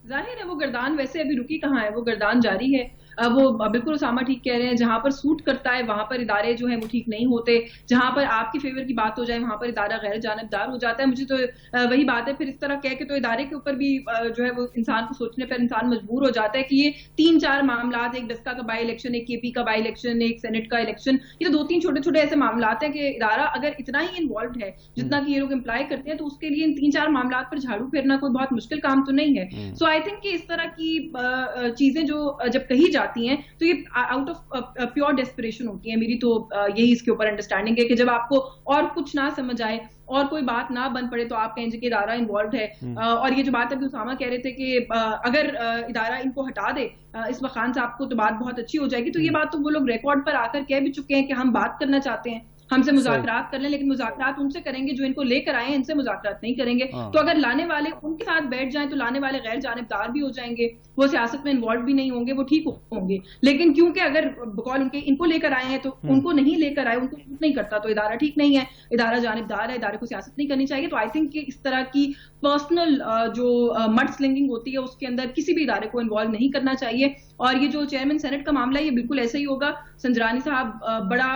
जाहिर है वो गर्दान वैसे अभी रुकी कहाँ है, वो गर्दान जारी है। वो बिल्कुल उसामा ठीक कह रहे हैं, जहां पर सूट करता है वहां पर इदारे जो है वो ठीक नहीं होते, जहां पर आपकी फेवर की बात हो जाए वहां पर इदारा गैर जानिबदार हो जाता है। मुझे तो वही बात है, फिर इस तरह कह के तो इदारे के ऊपर भी जो है वो इंसान को सोचने पर इंसान मजबूर हो जाता है कि ये 3-4 मामला, एक डस्का का बाई इलेक्शन, एक केपी का बाई इलेक्शन, एक सेनेट का इलेक्शन, ये तो 2-3 छोटे-छोटे ऐसे मामला हैं कि इदारा अगर इतना ही इन्वॉल्व है जितना कि ये लोग इम्प्लाई करते हैं, तो उसके लिए इन 3-4 मामला पर झाड़ू फेरना कोई बहुत मुश्किल काम तो नहीं है। सो आई थिंक कि इस तरह की चीजें जो जब कही जाती हैं तो ये आउट ऑफ प्योर डेस्परेशन होती है। मेरी तो यही इसके ऊपर अंडरस्टैंडिंग है कि जब आपको और कुछ ना समझ आए और कोई बात ना बन पड़े तो आप कहेंगे कि इदारा इन्वॉल्व है। और ये जो बात अभी उसामा कह रहे थे कि अगर इदारा इनको हटा दे इसमें खान साहब को तो बात बहुत अच्छी हो जाएगी, तो ये बात तो वो लोग रिकॉर्ड पर आकर कह भी चुके हैं कि हम बात करना चाहते हैं, हमसे मुज़ाकरात कर लें, लेकिन मुज़ाकरात उनसे करेंगे जो इनको लेकर आए हैं, इनसे मुज़ाकरात नहीं करेंगे। तो अगर लाने वाले उनके साथ बैठ जाएं तो लाने वाले गैर जानिबदार भी हो जाएंगे, वो सियासत में इन्वॉल्व भी नहीं होंगे, वो ठीक होंगे। लेकिन क्योंकि अगर बकौल उनके इनको लेकर आए हैं तो उनको नहीं लेकर आए, उनको नहीं करता तो इदारा ठीक नहीं है, इदारा जानिबदार है, इदारे को सियासत नहीं करनी चाहिए। तो आई थिंक कि इस तरह की पर्सनल जो मड स्लिंगिंग होती है उसके अंदर किसी भी इदारे को इन्वॉल्व नहीं करना चाहिए। और ये जो चेयरमैन सेनेट का मामला है ये बिल्कुल ऐसा ही होगा। संजरानी साहब बड़ा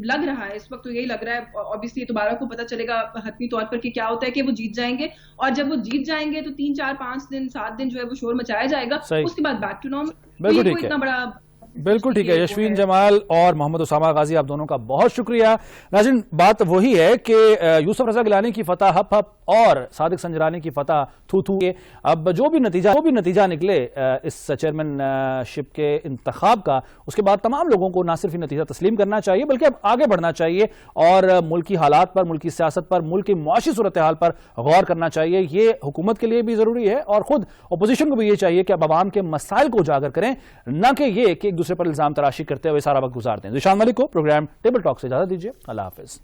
लग रहा है इस वक्त, तो यही लग रहा है, ऑब्वियसली दोबारा को पता चलेगा हतमी तौर पर कि क्या होता है कि वो जीत जाएंगे, और जब वो जीत जाएंगे तो 3-4-5 दिन 7 दिन जो है वो शोर मचाया जाएगा, उसके बाद बैक टू नॉर्मल। बिल्कुल इतना बड़ा बिल्कुल ठीक है। यशवीन जमाल और मोहम्मद उसामा गाजी, आप दोनों का बहुत शुक्रिया। नाज़रीन, बात वही है कि यूसुफ रजा गिलानी की फतह हप हप और सादिक संजरानी की फतह थू थू के, अब जो भी नतीजा निकले इस चेयरमैनशिप के इंतखाब का, उसके बाद तमाम लोगों को ना सिर्फ नतीजा तस्लीम करना चाहिए बल्कि अब आगे बढ़ना चाहिए और मुल्की हालात पर, मुल्की सियासत पर, मुल्क की मुआशी सूरत हाल पर गौर करना चाहिए। ये हुकूमत के लिए भी जरूरी है और खुद अपोजिशन को भी ये चाहिए कि अब आवाम के मसाइल को उजागर करें, न कि ये कि एक दूसरे पर इल्जाम तराशी करते हुए सारा वक्त गुजारते हैं। ज़ीशान मलिक को प्रोग्राम टेबल टॉक से इजाजत दीजिए। अल्लाह हाफिज।